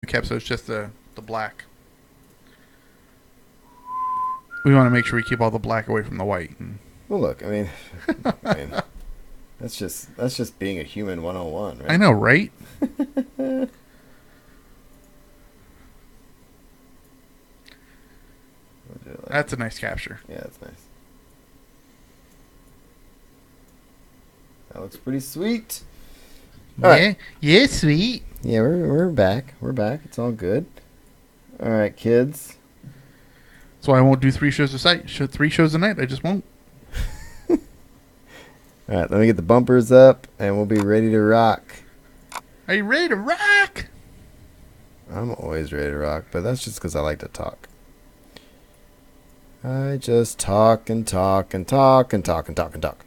cap, so it's just the black. We want to make sure we keep all the black away from the white. Well, look, I mean, that's just being a human 101, right? I know, right? That's a nice capture. Yeah, that's nice. That looks pretty sweet. All right. Yeah, sweet. Yeah, we're back. We're back. It's all good. All right, kids. So I won't do 3 shows a night. 3 shows a night. I just won't. All right, let me get the bumpers up, and we'll be ready to rock. Are you ready to rock? I'm always ready to rock, but that's just because I like to talk. I just talk and talk and talk and talk and talk and talk.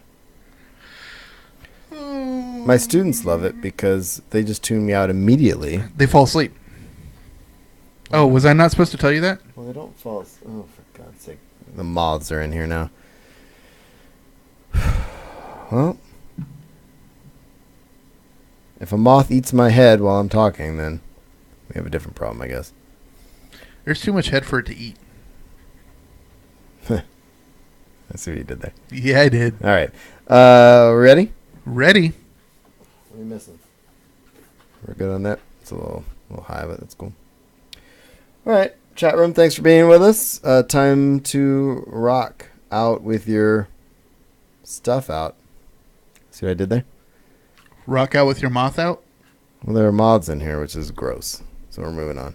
My students love it because they just tune me out immediately. They fall asleep. Oh, was I not supposed to tell you that? Well, they don't fall asleep. Oh, for God's sake. The moths are in here now. Well, if a moth eats my head while I'm talking, then we have a different problem, I guess. There's too much head for it to eat. I see what you did there. Yeah, I did. All right. Ready? Ready. What are you missing? We're good on that. It's a little high, but that's cool. All right. Chat room, thanks for being with us. Time to rock out with your stuff out. See what I did there? Rock out with your moth out? Well, there are moths in here, which is gross. So we're moving on.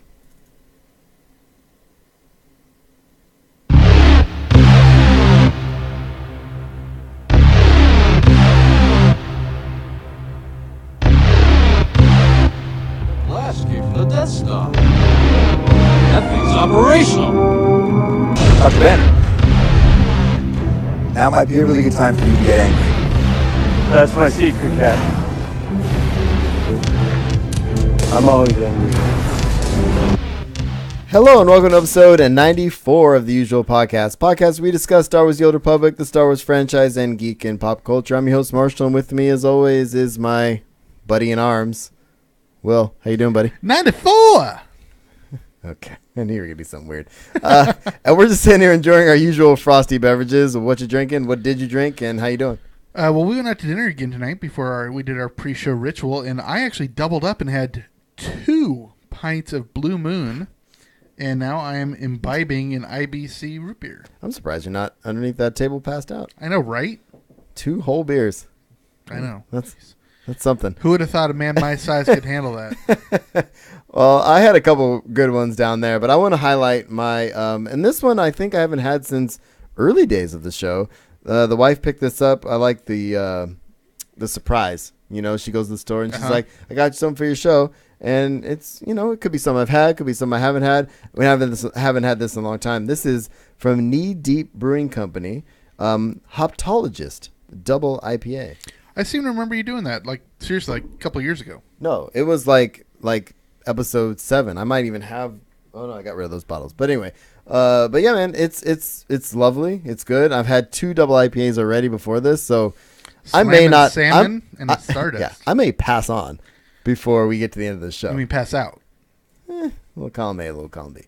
Blast came from the Death Star. That thing's operational. Dr. Ben, now might be a really good time for you to get angry. That's my secret, Cap. I'm always angry. Hello and welcome to episode 94 of the Usual Podcast. Podcast we discuss Star Wars: The Old Republic, the Star Wars franchise, and geek and pop culture. I'm your host Marshall, and with me, as always, is my buddy in arms, Will. How you doing, buddy? 94! Okay, I knew you were gonna do something weird. And we're just sitting here enjoying our usual frosty beverages. What you drinking? What did you drink? And how you doing? Well, we went out to dinner again tonight before we did our pre-show ritual, and I actually doubled up and had 2 pints of Blue Moon, and now I am imbibing an IBC root beer. I'm surprised you're not underneath that table passed out. I know, right? 2 whole beers. I know. That's something. Who would have thought a man my size could handle that? Well, I had a couple good ones down there, but I want to highlight my and this one I think I haven't had since early days of the show. The wife picked this up. I like the surprise. You know, she goes to the store and she's like, "I got you something for your show." And it's, you know, it could be something I've had, could be something I haven't had. We haven't had this in a long time. This is from Knee Deep Brewing Company, Hoptologist Double IPA. I seem to remember you doing that, like, seriously, like a couple of years ago. No, it was like episode 7. I might even have. Oh no, I got rid of those bottles. But anyway, but yeah, man, it's lovely. It's good. I've had 2 double IPAs already before this, so I may Slammin' not. salmon and a Stardust. Yeah, I may pass on before we get to the end of the show. I mean, pass out. A little column A, a little column B.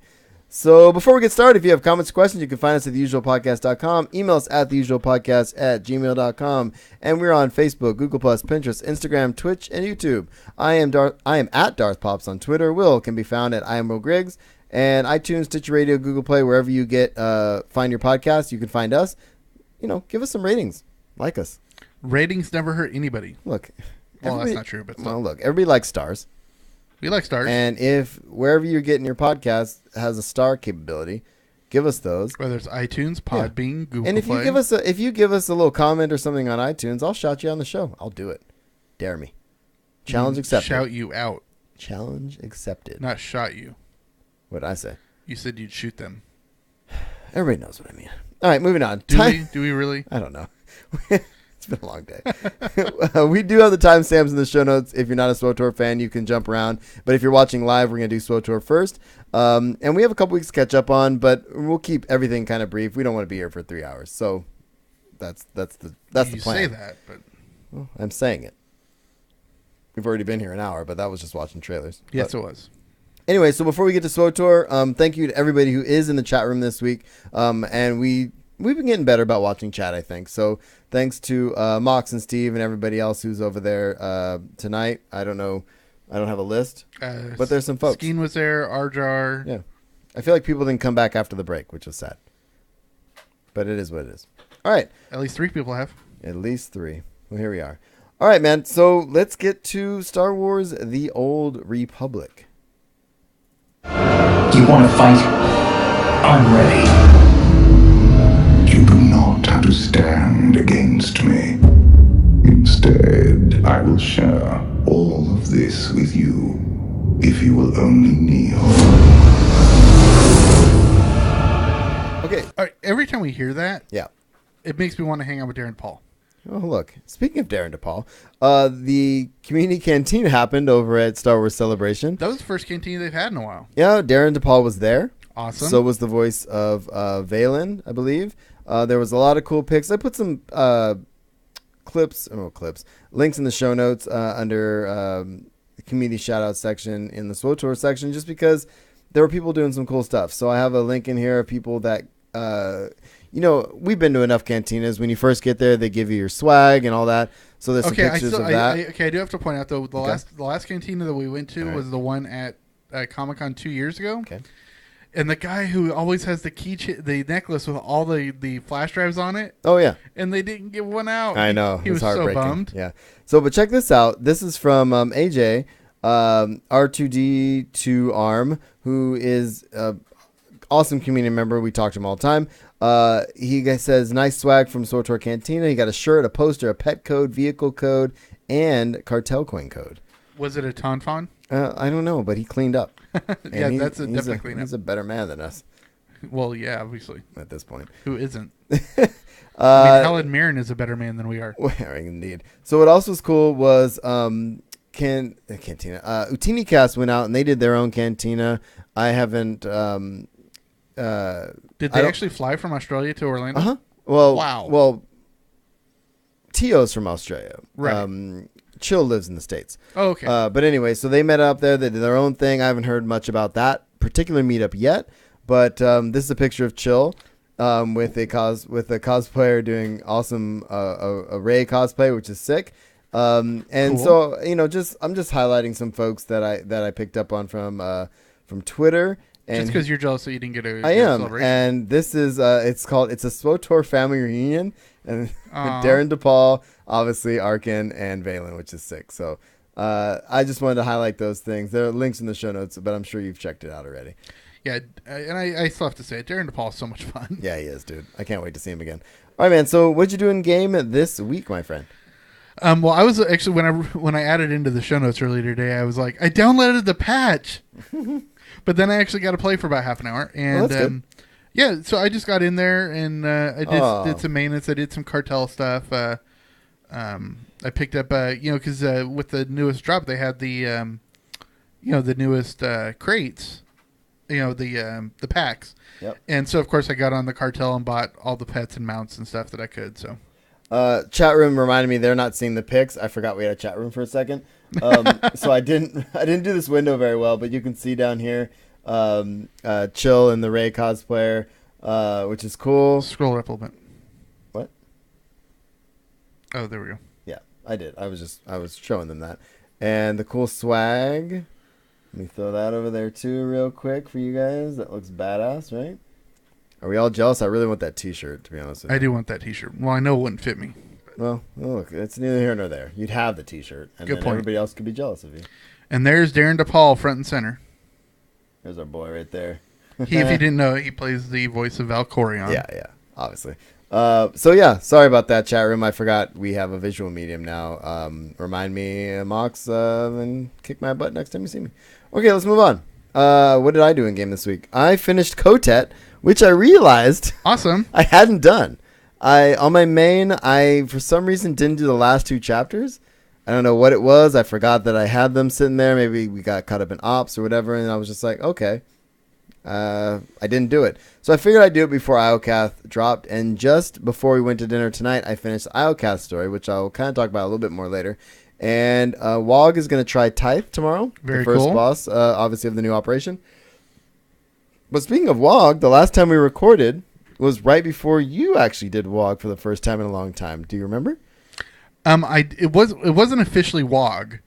So before we get started, if you have comments or questions, you can find us at theusualpodcast.com. Email us at theusualpodcast@gmail.com. And we're on Facebook, Google+, Pinterest, Instagram, Twitch, and YouTube. I am at Darth Pops on Twitter. Will can be found at I am Will Griggs. And iTunes, Stitcher Radio, Google Play, wherever you get find your podcast, you can find us. You know, give us some ratings. Like us. Ratings never hurt anybody. Look. Well, that's not true, but still. Well, look, everybody likes stars. We like stars. And if wherever you're getting your podcast has a star capability, give us those. Whether it's iTunes, Podbean, Google And if Play. you give us a little comment or something on iTunes, I'll shout you on the show. I'll do it. Dare me. Challenge accepted. Shout you out. Challenge accepted. Not shot you. What did I say? You said you'd shoot them. Everybody knows what I mean. All right, moving on. Do we really? I don't know. It's been a long day. We do have the timestamps in the show notes. If you're not a SWTOR fan, you can jump around. But if you're watching live, we're going to do SWTOR first. And we have a couple weeks to catch up on, but we'll keep everything kind of brief. We don't want to be here for 3 hours. So that's the plan. You say that, but Well, I'm saying it. We've already been here an hour, but that was just watching trailers. yes, But it was. Anyway, so before we get to SWTOR, thank you to everybody who is in the chat room this week. And we've been getting better about watching chat, I think. So thanks to Mox and Steve and everybody else who's over there tonight. I don't know. I don't have a list, but there's some folks. Skeen was there, Arjar. Yeah. I feel like people didn't come back after the break, which was sad. But it is what it is. All right. At least 3 people have. At least 3. Well, here we are. All right, man. So let's get to Star Wars: The Old Republic. You want to fight? I'm ready. You do not have to stand against me. Instead, I will share all of this with you if you will only kneel. Okay. All right, every time we hear that, Yeah. it makes me want to hang out with Darren Paul. Oh, look. Speaking of Darren DePaul, the community canteen happened over at Star Wars Celebration. That was the first canteen they've had in a while. Yeah, Darren DePaul was there. Awesome. So was the voice of Valen, I believe. There was a lot of cool pics. I put some links in the show notes under the community shout-out section in the SWTOR section, just there were people doing some cool stuff. So I have a link in here of people that, we've been to enough cantinas. When you first get there, they give you your swag and all that. So there's some pictures of that. I do have to point out, though, the last cantina that we went to All right. was the one at Comic-Con 2 years ago. Okay. And the guy who always has the necklace with all the flash drives on it, Oh, yeah. and they didn't give one out. I know. He It's was so heartbreaking. bummed. Yeah. So, but check this out. This is from AJ, R2D2 ARM, who is an awesome community member. We talk to him all the time. He says, nice swag from SWTOR Cantina. He got a shirt, a poster, a pet code, vehicle code, and cartel coin code. Was it a Tonfon? I don't know, but he cleaned up. Yeah, And that's definitely clean up. He's a better man than us Well, yeah, obviously. at this point. Who isn't? I mean, Helen Mirren is a better man than we are. Indeed. So what else was cool was cantina. Utini Cast went out and they did their own cantina. I haven't. Did I they don't- actually fly from Australia to Orlando? Uh huh. Well. Wow. Well. Tio's from Australia. Right. Chill lives in the States. Oh, okay. But anyway, so they met up there. They did their own thing. I haven't heard much about that particular meetup yet. But this is a picture of Chill with a cosplayer doing awesome a Rey cosplay, which is sick. And Cool. so I'm just highlighting some folks that I picked up on from Twitter. And Just because you're jealous that you didn't get a I am, celebration. and this is it's a SWTOR family reunion, and Aw. Darren DePaul, obviously Arkin and Valen, which is sick. So I just wanted to highlight those things. There are links in the show notes, but I'm sure you've checked it out already. Yeah, and I still have to say, Darren DePaul is so much fun. Yeah, he is, dude. I can't wait to see him again. All right, man. So what'd you do in game this week, my friend? Well, I was actually when I added into the show notes earlier today, I was like, I downloaded the patch, but then I actually got to play for about half an hour, and that's good. yeah, so I just got in there and I did some maintenance. I did some cartel stuff. I picked up because with the newest drop, they had the newest crates, the packs. Yep. And so of course I got on the cartel and bought all the pets and mounts and stuff that I could. So. Chat room reminded me they're not seeing the pics. I forgot we had a chat room for a second. So I didn't do this window very well, but you can see down here, Chill and the Rey cosplayer, which is cool. Scroll it up a little bit. What? Oh, there we go. Yeah, I did. I was showing them that. And the cool swag. Let me throw that over there too real quick for you guys. That looks badass, right? Are we all jealous? I really want that t-shirt, to be honest with you. I do want that t-shirt. Well, I know it wouldn't fit me. Well, look, it's neither here nor there. You'd have the t-shirt, and Good then point. everybody else could be jealous of you. And there's Darren DePaul front and center. There's our boy right there. If you didn't know, he plays the voice of Valkorion. Yeah, obviously. So yeah, sorry about that, chat room. I forgot we have a visual medium now. Remind me, Mox, and kick my butt next time you see me. Okay, let's move on. What did I do in game this week? I finished Kotet, which I realized Awesome. I hadn't done. On my main, I for some reason didn't do the last 2 chapters. I don't know what it was. I forgot that I had them sitting there. Maybe we got caught up in ops or whatever, and I was just like, okay. I didn't do it. So I figured I'd do it before Iocath dropped, and just before we went to dinner tonight, I finished the Iocath story, which I'll kind of talk about a little bit more later. And Wog is going to try Tithe tomorrow. Very the first cool. boss, obviously, of the new operation. But speaking of Wog, the last time we recorded was right before you actually did Wog for the first time in a long time. Do you remember? It wasn't officially WOG.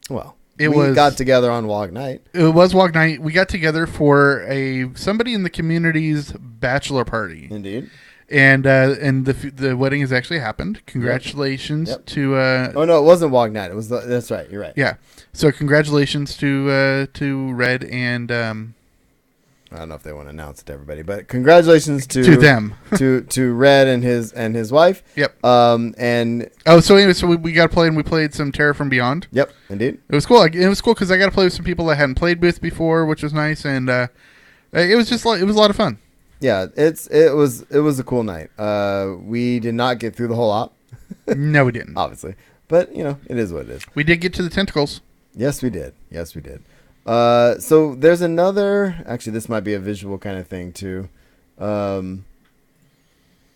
Well, We got together on Wog Night. It was WOG night. We got together for somebody in the community's bachelor party, Indeed. and the wedding has actually happened. Congratulations Yep. to Oh no, it wasn't Wog Night. It was that's right. You're right. yeah. So congratulations to Red and I don't know if they want to announce it to everybody, but congratulations to them. to Red and his wife. Yep. And Oh, so anyway, so we got to play, and we played some Terra from Beyond. yep, indeed. It was cool. It was cool because I got to play with some people that hadn't played with before, which was nice, and it was just it was a lot of fun. Yeah, it was a cool night. We did not get through the whole op, No, we didn't. obviously, but it is what it is. We did get to the tentacles. Yes, we did. Yes, we did. So there's another. Actually, this might be a visual kind of thing too.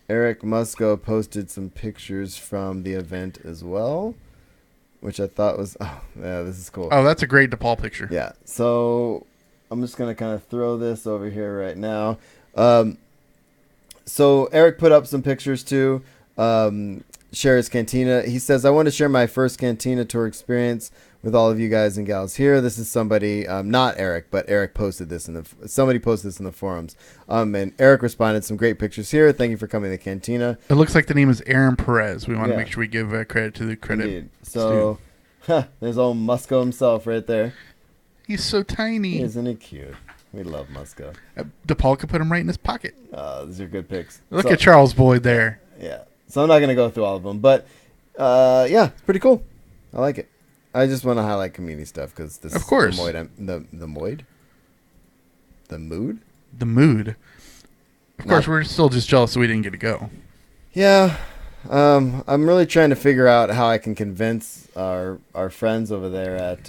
Eric Musco posted some pictures from the event as well, which I thought was. Oh, yeah, this is cool. Oh, that's a great DePaul picture. Yeah. So I'm just gonna kind of throw this over here right now. So Eric put up some pictures too. Share his cantina. He says, "I want to share my first cantina tour experience with all of you guys and gals here." This is somebody, not Eric, but Eric posted this somebody posted this in the forums. And Eric responded, "Some great pictures here. Thank you for coming to the cantina." It looks like the name is Aaron Perez. We want Yeah. to make sure we give credit to the credit. Indeed. So, there's old Musco himself right there. He's so tiny. Isn't he cute? We love Musco. DePaul could put him right in his pocket. These are good pics. Look at Charles Boyd there. Yeah. So I'm not going to go through all of them, but yeah, it's pretty cool. I like it. I just want to highlight community stuff because this Of course. is the mood. The mood. Of course, we're still just jealous that we didn't get to go. Yeah. I'm really trying to figure out how I can convince our friends over there at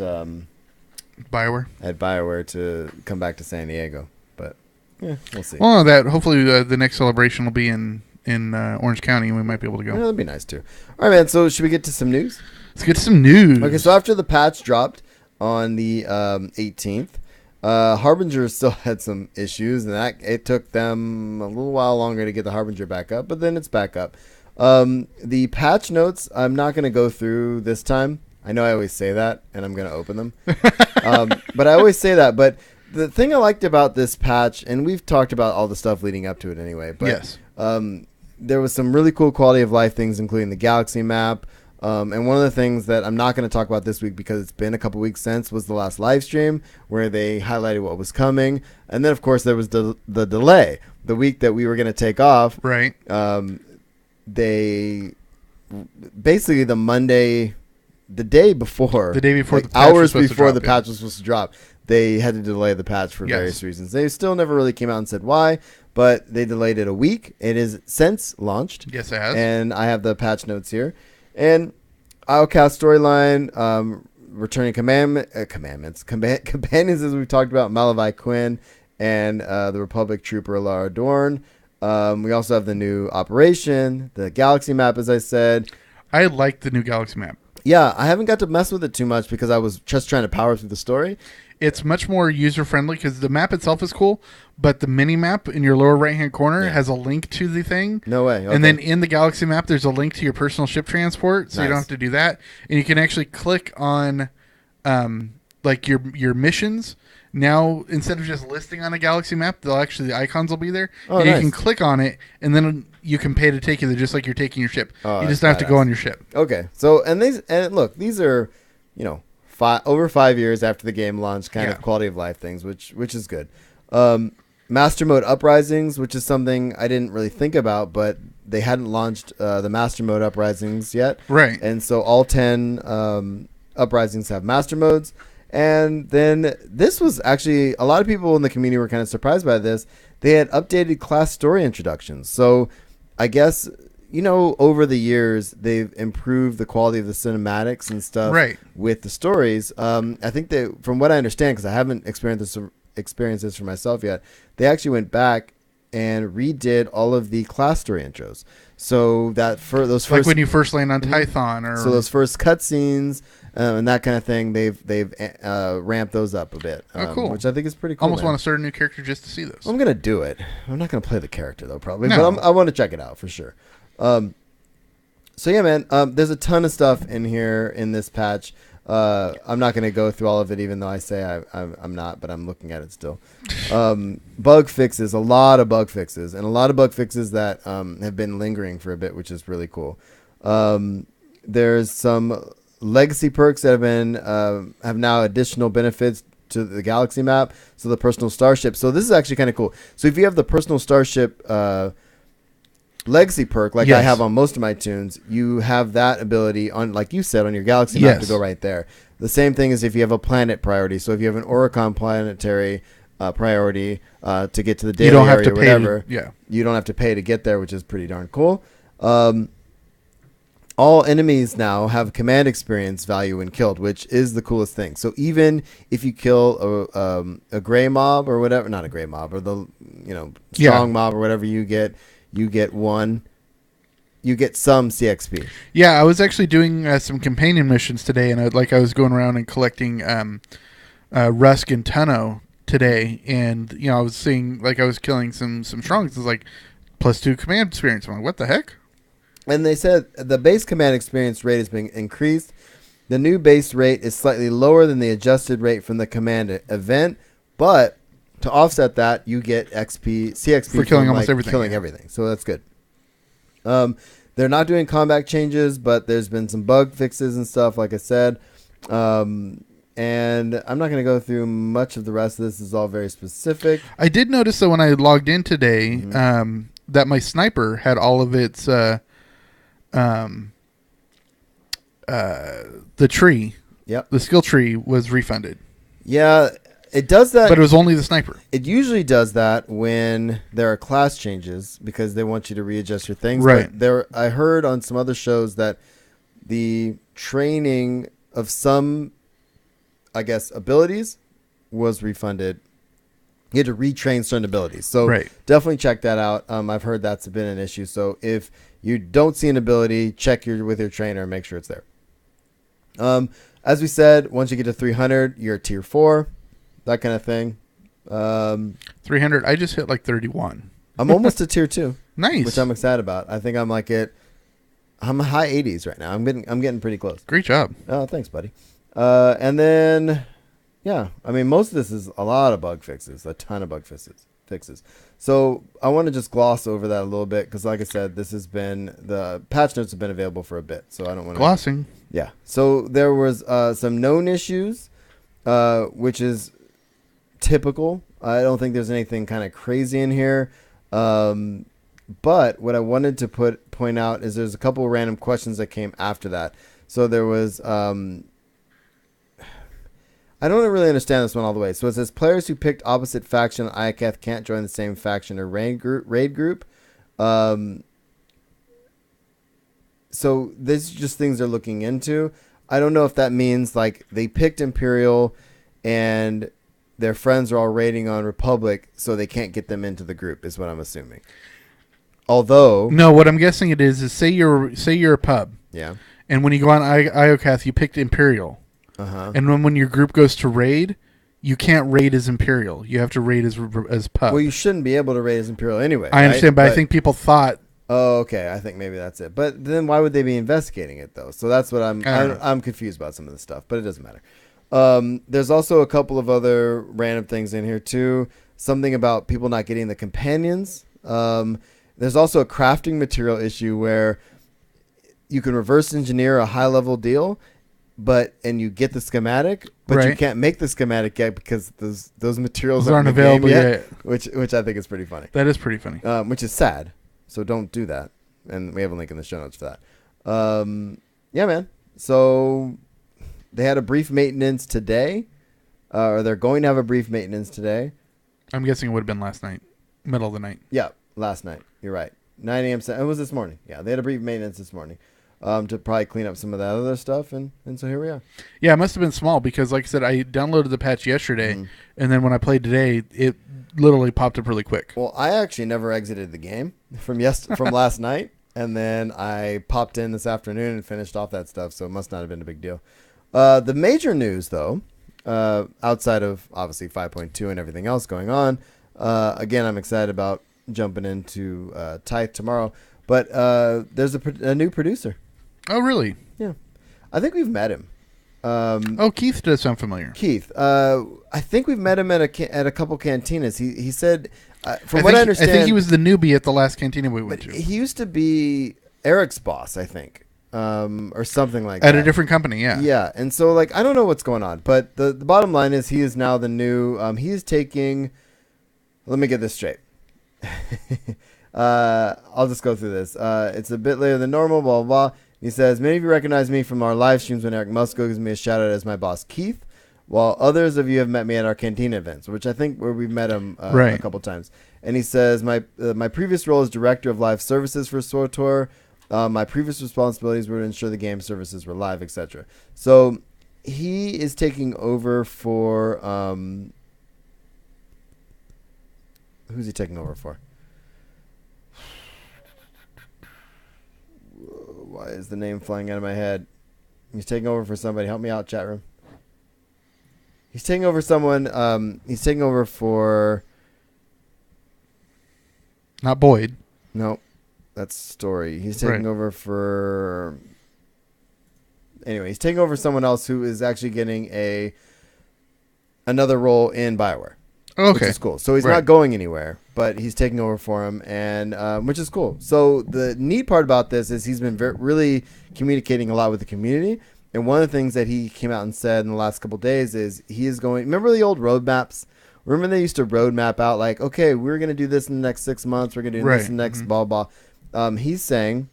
BioWare to come back to San Diego, but yeah, we'll see. Well, hopefully the next celebration will be in Orange County, and we might be able to Yeah, go. that'd be nice too. All right, man. So should we get to some news? Let's get to some news. Okay, so after the patch dropped on the 18th, Harbinger still had some issues, and it took them a little while longer to get the Harbinger back up, but then it's back up. The patch notes, I'm not going to go through this time. I know I always say that, and I'm going to open them. But I always say that. But the thing I liked about this patch, and we've talked about all the stuff leading up to it anyway, but Yes. there was some really cool quality of life things, including the galaxy map. And one of the things that I'm not going to talk about this week because it's been a couple weeks since was the last live stream where they highlighted what was coming. And then, of course, there was the delay. The week that we were going to take off, Right. they basically the Monday, the day before, The day before like the patch was hours supposed to before drop, the yeah. patch was supposed to drop, they had to delay the patch for Yes. various reasons. They still never really came out and said why, but they delayed it a week. It is since launched. Yes, it has. And I have the patch notes here. And Outcast storyline, returning companions, as we've talked about, Malavai Quinn and the Republic Trooper Lara Dorn. We also have the new operation, the galaxy map, as I said. I like the new Galaxy map. Yeah, I haven't got to mess with it too much because I was just trying to power through the story. It's much more user-friendly because the map itself is cool, but the mini-map in your lower right-hand corner has a link to the thing. No way. Okay. And then in the Galaxy map, there's a link to your personal ship transport, so you don't Nice. have to do that. And you can actually click on like your missions. Now, instead of just listing on a Galaxy map, the icons will be there. Oh, and nice. you can click on it, and then you can pay to take you there just like you're taking your ship. Oh, you that's just don't have to go badass. on your ship. Okay, so and look, these are, over 5 years after the game launched, kind Yeah. of quality of life things, which is good. Master mode uprisings, which is something I didn't really think about, but they hadn't launched the master mode uprisings yet, Right. and so all 10 uprisings have master modes. And then this was actually, a lot of people in the community were kind of surprised by this. They had updated class story introductions. So I guess, over the years, they've improved the quality of the cinematics and stuff Right. with the stories. I think that, from what I understand, because I haven't experienced this for myself yet, they actually went back and redid all of the class story intros. So that for those Like first, when you first land on Tython, or so those first cutscenes and that kind of thing. They've ramped those up a bit. Oh, cool. Which I think is pretty cool. Almost man. want to start a new character just to see those. I'm gonna do it. I'm not gonna play the character though, probably, No. but I want to check it out for sure. So yeah, man. There's a ton of stuff in here in this patch. I'm not gonna go through all of it, even though I say I'm not, but I'm looking at it still. Bug fixes, a lot of bug fixes, and a lot of bug fixes that have been lingering for a bit, which is really cool. There's some legacy perks that have now additional benefits to the galaxy map. So the personal starship. So this is actually kind of cool. So if you have the personal starship legacy perk, like I Yes. have on most of my tunes, you have that ability on, like you said, on your galaxy map to Yes. go right there. The same thing as if you have a planet priority. So if you have an Oricon planetary priority to get to the daily You don't have area to or pay. whatever, Yeah. you don't have to pay to get there, which is pretty darn cool. All enemies now have command experience value when killed, which is the coolest thing. So even if you kill a gray mob or whatever, not a gray mob, or the strong mob or whatever, you get some CXP. Yeah, I was actually doing some companion missions today, and I was going around and collecting Rusk and Tunno today, and I was seeing, like, I was killing some strongs. It was like +2 command experience. I'm like, what the heck? And they said the base command experience rate has been increased. The new base rate is slightly lower than the adjusted rate from the command event, but to offset that, you get CXP For killing from, almost everything, Killing yeah. everything. So that's good. They're not doing combat changes, but there's been some bug fixes and stuff, like I said. And I'm not going to go through much of the rest of this. This is all very specific. I did notice that when I logged in today, that my sniper had all of its the tree. Yep. The skill tree was refunded, Yeah, it does that. but it was only the sniper. It usually does that when there are class changes because they want you to readjust your things. Right. But I heard on some other shows that the training of some, I guess, abilities was refunded. You had to retrain certain abilities. So Right. definitely check that out. I've heard that's been an issue. So if you don't see an ability, check with your trainer and make sure it's there. As we said, once you get to 300, you're tier 4, that kind of thing. 300. I just hit like 31. I'm almost to tier 2, Nice. which I'm excited about. I think I'm I'm high 80s right now. I'm getting pretty close. Great job. Oh, thanks, buddy. And then, yeah, I mean, most of this is a lot of bug fixes, a ton of bug fixes. So I want to just gloss over that a little bit because, like I said, the patch notes have been available for a bit, so I don't want to. Glossing. Yeah. So there was some known issues, which is typical. I don't think there's anything kind of crazy in here. But what I wanted to point out is there's a couple of random questions that came after that. So there was I don't really understand this one all the way. So it says players who picked opposite faction ICATH can't join the same faction or raid group. So this is just things they're looking into. I don't know if that means like they picked Imperial and their friends are all raiding on Republic, so they can't get them into the group, is what I'm assuming. Although, No, what I'm guessing it is say you're a pub, yeah, and when you go on IOCATH, you picked Imperial, and when your group goes to raid, you can't raid as Imperial. You have to raid as pub. well, you shouldn't be able to raid as Imperial anyway. I understand, right? but I think people thought. Oh, okay. I think maybe that's it. But then why would they be investigating it though? So that's what I don't know. I'm confused about some of this stuff, but it doesn't matter. There's also a couple of other random things in here too. Something about people not getting the companions. There's also a crafting material issue where you can reverse engineer a high level deal, and you get the schematic, but you Right. can't make the schematic yet because those materials Those aren't in the game available yet. which I think is pretty funny. That is pretty funny. Which is sad. So don't do that. And we have a link in the show notes for that. Yeah, man. So they had a brief maintenance today, or they're going to have a brief maintenance today. I'm guessing it would have been last night, middle of the night. Yeah, last night. You're right. 9 a.m. It was this morning. Yeah, they had a brief maintenance this morning to probably clean up some of that other stuff. And so here we are. Yeah, it must have been small because, like I said, I downloaded the patch yesterday, and then when I played today, it literally popped up really quick. Well, I actually never exited the game from last night, and then I popped in this afternoon and finished off that stuff. So it must not have been a big deal. The major news, though, outside of obviously 5.2 and everything else going on, again, I'm excited about jumping into Tithe tomorrow. But there's a new producer. Oh, really? Yeah, I think we've met him. Keith does sound familiar. Keith, I think we've met him at a couple cantinas. He said, from what I understand, I think he was the newbie at the last cantina we went to. He used to be Eric's boss, I think, or something like that. At a different company, yeah. Yeah, and so like I don't know what's going on, but the bottom line is he is now the new. He is taking. Let me get this straight. I'll just go through this. It's a bit later than normal. Blah blah blah. He says, many of you recognize me from our live streams when Eric Musco gives me a shout out as my boss Keith, while others of you have met me at our cantina events, which I think where we've met him a couple times. And he says, my previous role as director of live services for SWTOR. My previous responsibilities were to ensure the game services were live, etc. So he is taking over for who's he taking over for? Why is the name flying out of my head? He's taking over for somebody. Help me out, chat room. He's taking over someone. He's taking over for. Not Boyd. No, that's Story. He's taking over for. Anyway, he's taking over someone else who is actually getting another role in BioWare. Okay, which is cool. So he's not going anywhere, but he's taking over for him, and which is cool. So the neat part about this is he's been really communicating a lot with the community. And one of the things that he came out and said in the last couple of days is he is going. Remember the old roadmaps? Remember they used to roadmap out like, okay, we're going to do this in the next 6 months. We're going to do this in the next blah blah. He's saying,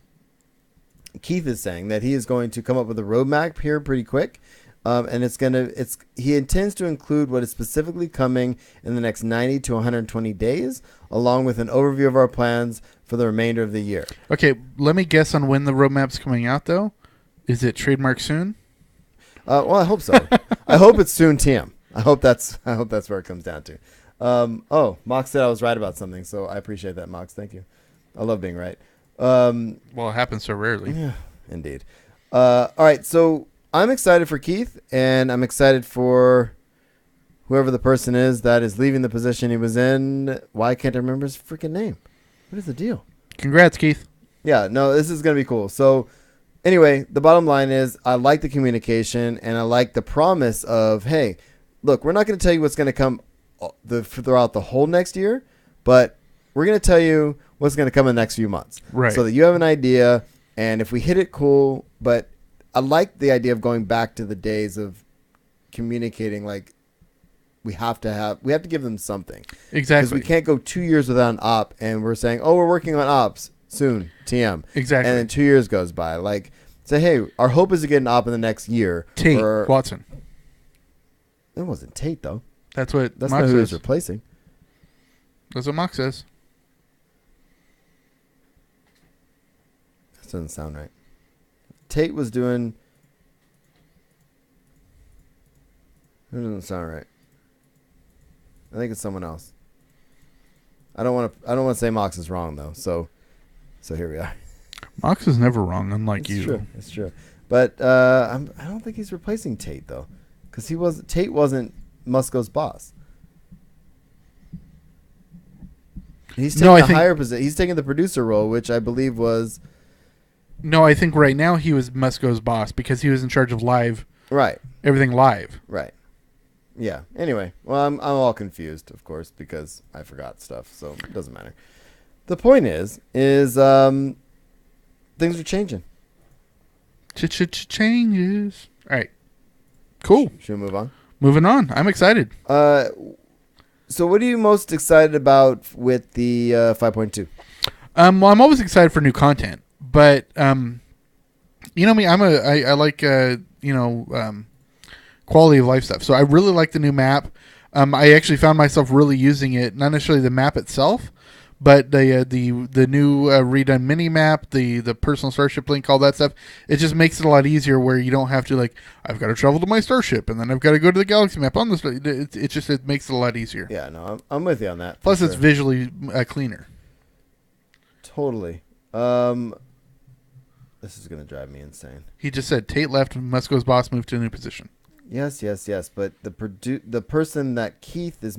Keith is saying that he is going to come up with a roadmap here pretty quick. And he intends to include what is specifically coming in the next 90 to 120 days, along with an overview of our plans for the remainder of the year. Okay, let me guess on when the roadmap's coming out, though. Is it trademark soon? Well, I hope so. I hope it's soon, TM. I hope that's where it comes down to. Mox said I was right about something, so I appreciate that, Mox. Thank you. I love being right. Well, it happens so rarely. Yeah, indeed. All right, so I'm excited for Keith, and I'm excited for whoever the person is that is leaving the position he was in. Why can't I remember his freaking name? What is the deal? Congrats, Keith. Yeah, no, this is going to be cool. So anyway, the bottom line is I like the communication, and I like the promise of, hey, look, we're not going to tell you what's going to come throughout the whole next year, but we're going to tell you what's going to come in the next few months. Right. So that you have an idea, and if we hit it, cool, but I like the idea of going back to the days of communicating. Like we have to give them something. Exactly. Because we can't go 2 years without an op, and we're saying, oh, we're working on ops soon, TM. Exactly. And then 2 years goes by. Like say, hey, our hope is to get an op in the next year. Tate Watson. It wasn't Tate though. That's what. That's Mox not who he's says. replacing. That's what Mox says. That doesn't sound right. Tate was doing. That doesn't sound right. I think it's someone else. I don't want to say Mox is wrong though. So here we are. Mox is never wrong, unlike you. True. It's true. But I don't think he's replacing Tate though, because Tate wasn't Musco's boss. He's taking a higher position. He's taking the producer role, which I believe was. No, I think right now he was Musco's boss because he was in charge of live. Right. Everything live. Right. Yeah. Anyway, well, I'm all confused, of course, because I forgot stuff, so it doesn't matter. The point is things are changing. Changes. All right. Cool. Should we move on? Moving on. I'm excited. So what are you most excited about with the 5.2? Well, I'm always excited for new content. But you know me, I like quality of life stuff. So I really like the new map. I actually found myself really using it, not necessarily the map itself, but the new redone mini map, the personal starship link, all that stuff. It just makes it a lot easier where you don't have to like I've got to travel to my starship and then I've got to go to the galaxy map on the. It makes it a lot easier. Yeah, no, I'm with you on that. Plus, it's visually cleaner. Totally. This is going to drive me insane. He just said Tate left. Musco's boss moved to a new position. Yes. But the person that Keith is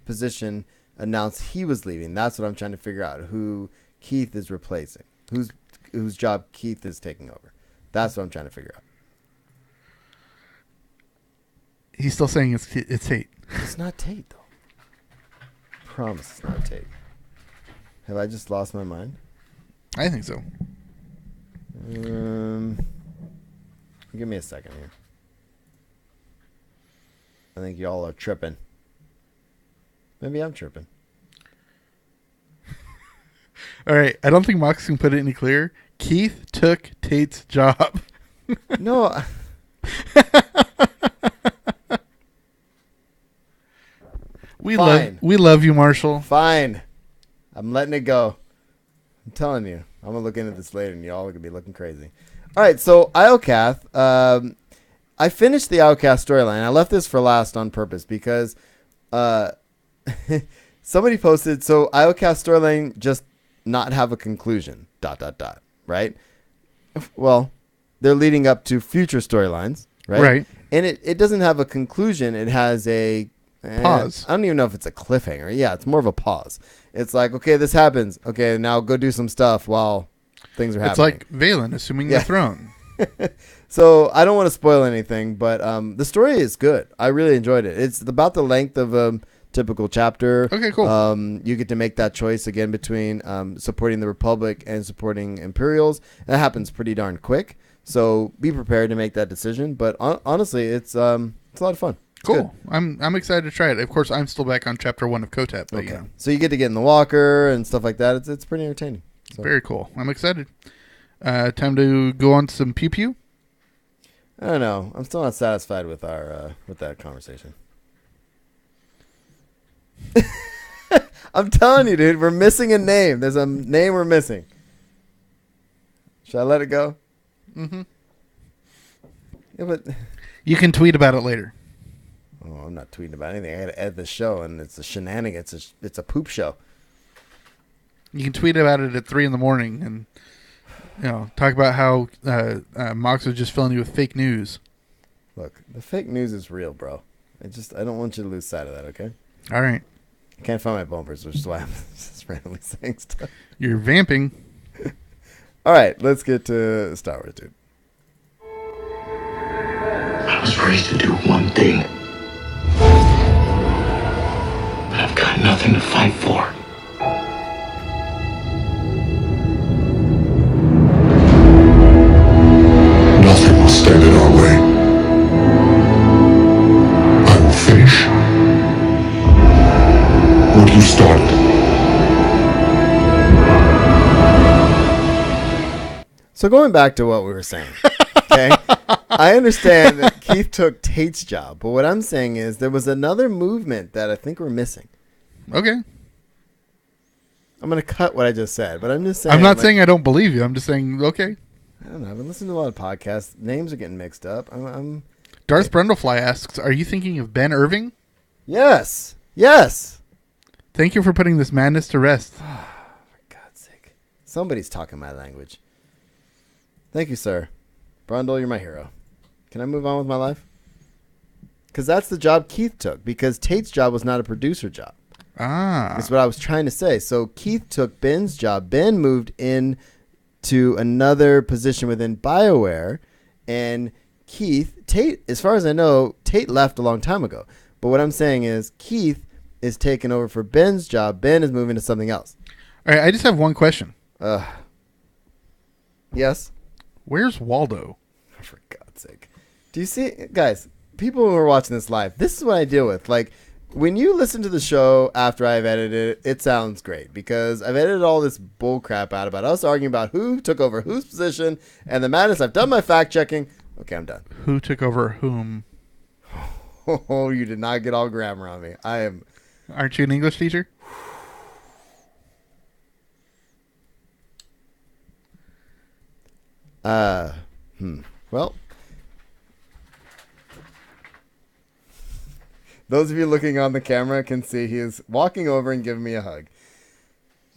position announced he was leaving. That's what I'm trying to figure out. Who Keith is replacing? Whose job Keith is taking over? That's what I'm trying to figure out. He's still saying it's Tate. It's not Tate though. Promise it's not Tate. Have I just lost my mind? I think so. Give me a second here. I think y'all are tripping. Maybe I'm tripping. All right. I don't think Mox can put it any clearer. Keith took Tate's job. No. We Fine. love you, Marshall. Fine. I'm letting it go. I'm telling you. I'm going to look into this later and y'all are going to be looking crazy. All right. So Iocath, I finished the Iocath storyline. I left this for last on purpose because somebody posted, so Iocath storyline just not have a conclusion, ... right? Well, they're leading up to future storylines, right? Right. And it doesn't have a conclusion. It has a pause. I don't even know if it's a cliffhanger. Yeah, it's more of a pause. It's like, okay, this happens. Okay, now go do some stuff while things are happening. It's like Valen assuming the throne. So I don't want to spoil anything, but the story is good. I really enjoyed it. It's about the length of a typical chapter. Okay, cool. You get to make that choice again between supporting the Republic and supporting Imperials. That happens pretty darn quick. So be prepared to make that decision. But honestly, it's a lot of fun. It's Cool. good. I'm excited to try it. Of course, I'm still back on chapter 1 of Kotat. But, Okay. So you get to get in the walker and stuff like that. It's pretty entertaining. So. Very cool. I'm excited. Time to go on to some pew pew. I don't know. I'm still not satisfied with our with that conversation. I'm telling you, dude, we're missing a name. There's a name we're missing. Should I let it go? Mm-hmm. Yeah, but You can tweet about it later. oh, I'm not tweeting about anything. I got to edit the show, and it's a shenanigans. It's a poop show. You can tweet about it at 3 a.m. and talk about how Mox was just filling you with fake news. Look, the fake news is real, bro. I don't want you to lose sight of that. Okay. All right. I can't find my bumpers, which is why I'm just randomly saying stuff. You're vamping. All right, let's get to Star Wars, dude. I was raised to do one thing. But I've got nothing to fight for. Nothing will stand in our way. I will finish what you started. So going back to what we were saying, okay, I understand that Keith took Tate's job, but what I'm saying is there was another movement that I think we're missing. Okay. I'm going to cut what I just said, but I'm just saying. I'm not saying I don't believe you. I'm just saying, okay. I don't know. I've been listening to a lot of podcasts. Names are getting mixed up. Darth Brundlefly asks, are you thinking of Ben Irving? Yes. Yes. Thank you for putting this madness to rest. For God's sake. Somebody's talking my language. Thank you, sir. Brundle, you're my hero. Can I move on with my life? Because that's the job Keith took. Because Tate's job was not a producer job. Ah. That's what I was trying to say. So Keith took Ben's job. Ben moved in to another position within BioWare. And Tate, as far as I know, Tate left a long time ago. But what I'm saying is Keith is taking over for Ben's job. Ben is moving to something else. All right, I just have one question. Yes? Where's Waldo? For God's sake. Do you see, guys, people who are watching this live, this is what I deal with. Like, when you listen to the show after I've edited it, it sounds great because I've edited all this bull crap out about us arguing about who took over whose position and the madness. I've done my fact checking. Okay, I'm done. Who took over whom? Oh, you did not get all grammar on me. I am. Aren't you an English teacher? Well, those of you looking on the camera can see he is walking over and giving me a hug.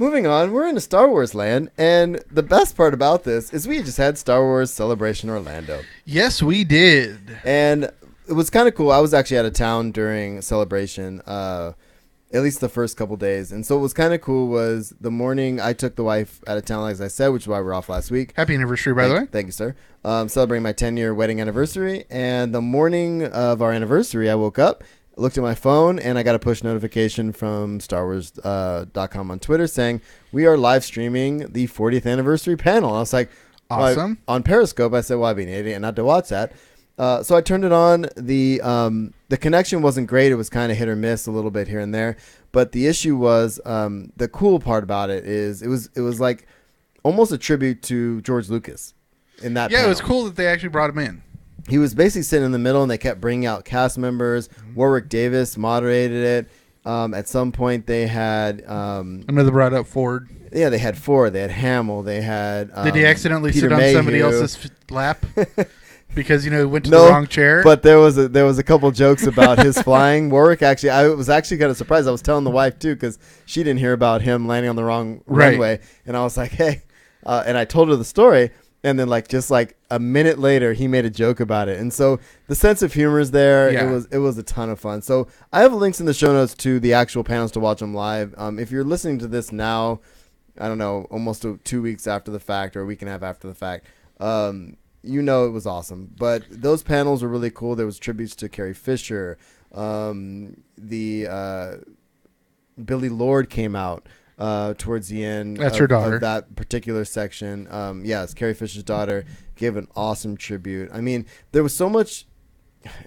moving on, we're in a Star Wars land, and the best part about this is we just had Star Wars Celebration Orlando. Yes, we did. And it was kind of cool. I was actually out of town during Celebration, at least the first couple days. And so what was kind of cool was the morning I took the wife out of town, as I said, which is why we're off last week. Happy anniversary, by the way. Thank you, sir. Celebrating my 10-year wedding anniversary. And the morning of our anniversary, I woke up, looked at my phone, and I got a push notification from StarWars.com on Twitter saying, we are live streaming the 40th anniversary panel. I was like, Awesome. on Periscope, I said, well, I'd be an idiot not to watch that. So I turned it on. The connection wasn't great. It was kind of hit or miss a little bit here and there. But the issue was the cool part about it is it was like almost a tribute to George Lucas in that. Yeah, panel. it was cool that they actually brought him in. He was basically sitting in the middle, and they kept bringing out cast members. Warwick Davis moderated it. At some point, they had Another brought up Ford. Yeah, they had Ford. They had Hamill. They had. Did he accidentally Peter sit on somebody Mayhew. else's lap? Because, went to the wrong chair. But there was a couple jokes about his flying. Warwick I was actually kind of surprised. I was telling the wife too because she didn't hear about him landing on the wrong runway, and I was like, hey, and I told her the story, and then just a minute later, he made a joke about it, and so the sense of humor is there. Yeah. It was a ton of fun. So I have links in the show notes to the actual panels to watch them live. If you're listening to this now, I don't know, almost 2 weeks after the fact or a week and a half after the fact. It was awesome. But those panels were really cool. There was tributes to Carrie Fisher. Billy Lord came out towards the end. That's her daughter. Of that particular section. Yes, Carrie Fisher's daughter gave an awesome tribute. I mean, there was so much,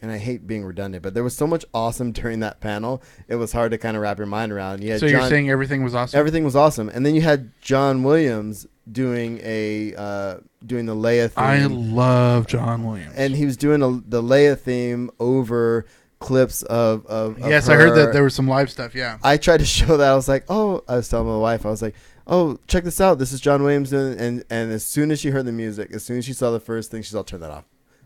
and I hate being redundant, but there was so much awesome during that panel. It was hard to kind of wrap your mind around. You're saying everything was awesome? Everything was awesome. And then you had John Williams doing the Leia theme. I love John Williams. And he was doing the Leia theme over clips of yes, her. I heard that there was some live stuff, yeah. I tried to show that. I was telling my wife, I was like, oh, check this out. This is John Williams. And as soon as she heard the music, as soon as she saw the first thing, she's all, turn that off.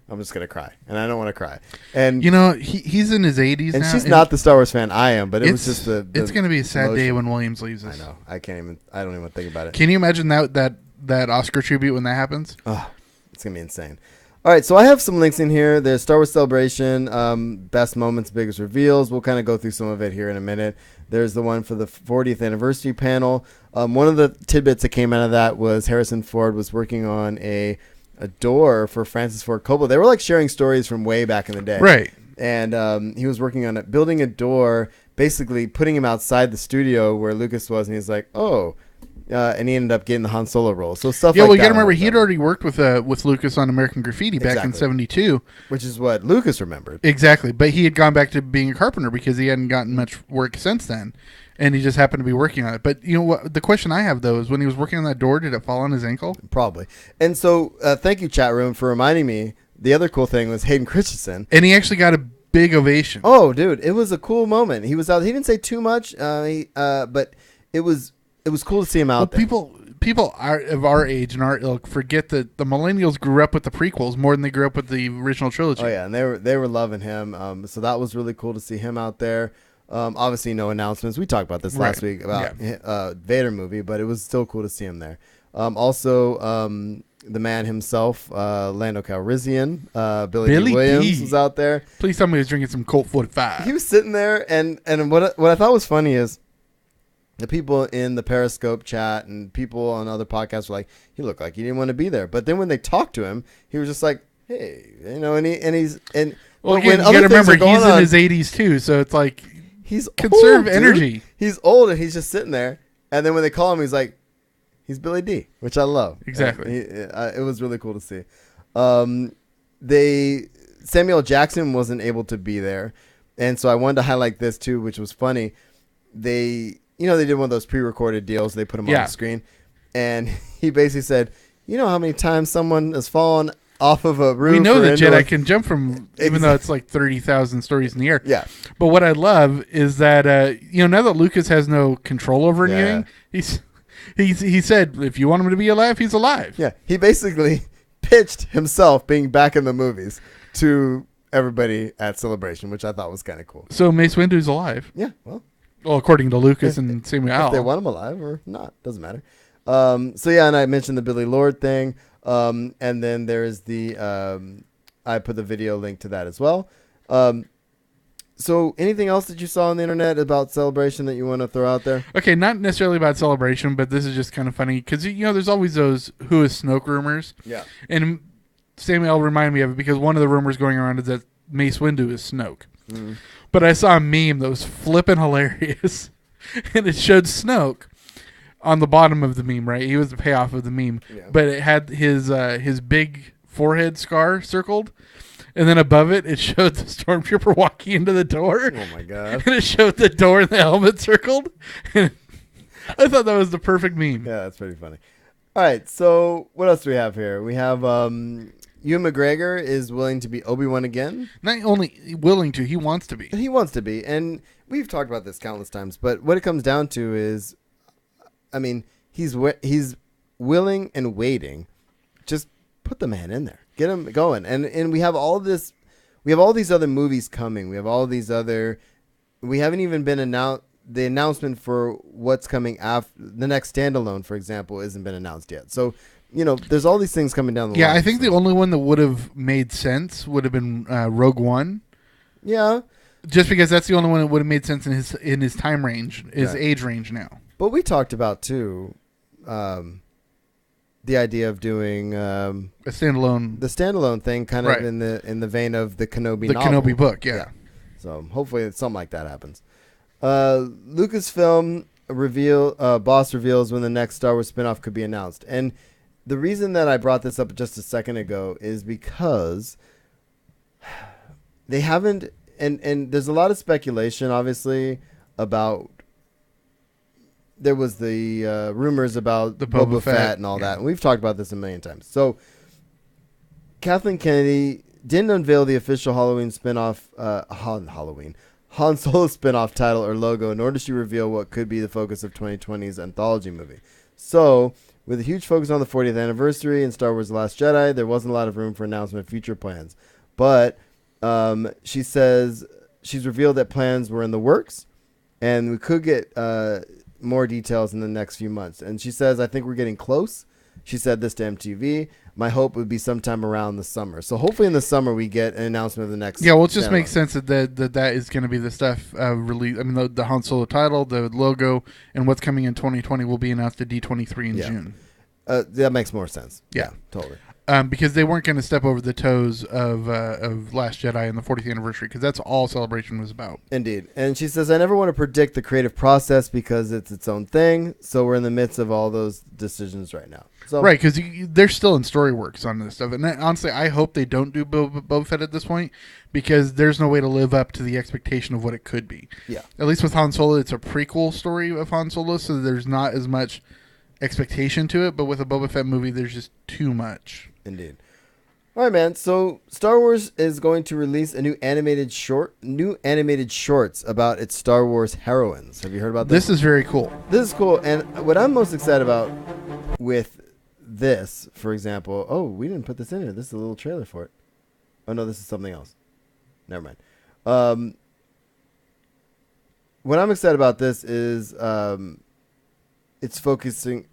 I'm just going to cry. And I don't want to cry. And he's in his 80s and now. She's not the Star Wars fan I am, but it was just it's going to be a sad day when Williams leaves us. I know. I don't even think about it. Can you imagine that Oscar tribute when that happens? Oh, it's going to be insane. All right, so I have some links in here. There's Star Wars Celebration, best moments, biggest reveals. We'll kind of go through some of it here in a minute. There's the one for the 40th anniversary panel. One of the tidbits that came out of that was Harrison Ford was working on a door for Francis Ford Coppola. They were sharing stories from way back in the day. Right. And he was working on it, building a door, basically putting him outside the studio where Lucas was, and he's like, oh. And he ended up getting the Han Solo role. So stuff like that. Yeah, well, you got to remember, he had already worked with Lucas on American Graffiti back in 72. Which is what Lucas remembered. Exactly. But he had gone back to being a carpenter because he hadn't gotten much work since then. And he just happened to be working on it. But you know what? The question I have, though, is when he was working on that door, did it fall on his ankle? Probably. And so thank you, chat room, for reminding me. The other cool thing was Hayden Christensen. And he actually got a big ovation. Oh, dude. It was a cool moment. He was out. He didn't say too much, but it was cool to see him out there. People of our age and our ilk forget that the millennials grew up with the prequels more than they grew up with the original trilogy. Oh yeah, and they were loving him. So that was really cool to see him out there. Obviously, no announcements. We talked about this last week about Vader movie, but it was still cool to see him there. Also, the man himself, Lando Calrissian, Billy D. Williams was out there. Please tell me he was drinking some Colt 45. He was sitting there, and what I thought was funny is the people in the Periscope chat and people on other podcasts were like, he looked like he didn't want to be there. But then when they talked to him, he was just like, hey, well, again, you got to remember he's in his 80s too, so it's like he's conserve old, energy. Dude. He's old and he's just sitting there. And then when they call him, he's like, he's Billy D, which I love. Exactly. It was really cool to see. Samuel Jackson wasn't able to be there, and so I wanted to highlight this too, which was funny. They did one of those pre-recorded deals. They put him on the screen, and he basically said, "You know how many times someone has fallen off of a roof?" We know that Jedi can jump from, even though it's like 30,000 stories in the air. Yeah. But what I love is that now that Lucas has no control over anything, he said, if you want him to be alive, he's alive. Yeah. He basically pitched himself being back in the movies to everybody at Celebration, which I thought was kind of cool. So Mace Windu's alive. Yeah. Well. Well, according to Lucas and Samuel if they L. want him alive or not, doesn't matter. So yeah, and I mentioned the Billy Lord thing, and then there's the I put the video link to that as well. So anything else that you saw on the internet about Celebration that you want to throw out there? Okay, not necessarily about Celebration, but this is just kind of funny because there's always those who is Snoke rumors. Yeah. And Samuel reminded me of it because one of the rumors going around is that Mace Windu is Snoke. But I saw a meme that was flippin' hilarious, and it showed Snoke on the bottom of the meme. Right, he was the payoff of the meme, but it had his big forehead scar circled. And then above it, it showed the stormtrooper walking into the door. Oh my god! And it showed the door and the helmet circled. And I thought that was the perfect meme. Yeah, that's pretty funny. All right, so what else do we have here? We have Ewan McGregor is willing to be Obi-Wan again. Not only willing to, he wants to be. He wants to be, and we've talked about this countless times. But what it comes down to is, I mean, he's willing and waiting. Just put the man in there. Get him going. And we have all this. We have all these other movies coming. We have all these other. We haven't even been announced. The announcement for what's coming after the next standalone, for example, isn't been announced yet. So, there's all these things coming down the line. Yeah, I think the only one that would have made sense would have been Rogue One. Yeah. Just because that's the only one that would have made sense in his time range, his age range now. But we talked about too, the idea of doing A standalone. the standalone thing, kind of Right. in the vein of the Kenobi The novel. Kenobi book, yeah. So hopefully something like that happens. Lucasfilm boss reveals when the next Star Wars spinoff could be announced. And the reason that I brought this up just a second ago is because they haven't, and there's a lot of speculation, obviously, about. There was the rumors about The Boba Boba Fett Fett, and all yeah. that. And we've talked about this a million times. So Kathleen Kennedy didn't unveil the official Halloween spinoff, Han Solo spinoff title or logo, nor did she reveal what could be the focus of 2020's anthology movie. So, with a huge focus on the 40th anniversary and Star Wars The Last Jedi, there wasn't a lot of room for announcement of future plans. But she says she's revealed that plans were in the works, and we could get more details in the next few months. And she says, I think we're getting close. She said this to MTV. My hope would be sometime around the summer. So hopefully in the summer we get an announcement of the next. Yeah, well, it just standalone. makes sense that is going to be the stuff released. I mean, the Han Solo title, the logo, and what's coming in 2020 will be announced at D23 in June. That makes more sense. Yeah. Totally. Because they weren't going to step over the toes of Last Jedi and the 40th anniversary, because that's all Celebration was about. Indeed. And she says, I never want to predict the creative process because it's its own thing. So we're in the midst of all those decisions right now. So Right, because they're still in story works on this stuff. And honestly, I hope they don't do Boba Fett at this point, because there's no way to live up to the expectation of what it could be. Yeah. At least with Han Solo, it's a prequel story of Han Solo, so there's not as much expectation to it. But with a Boba Fett movie, there's just too much. Indeed. All right, man. So Star Wars is going to release a new animated shorts about its Star Wars heroines. Have you heard about this? This is very cool. This is cool. And what I'm most excited about with this, for example, we didn't put this in here. This is a little trailer for it. Oh no, this is something else. Never mind. What I'm excited about this is it's focusing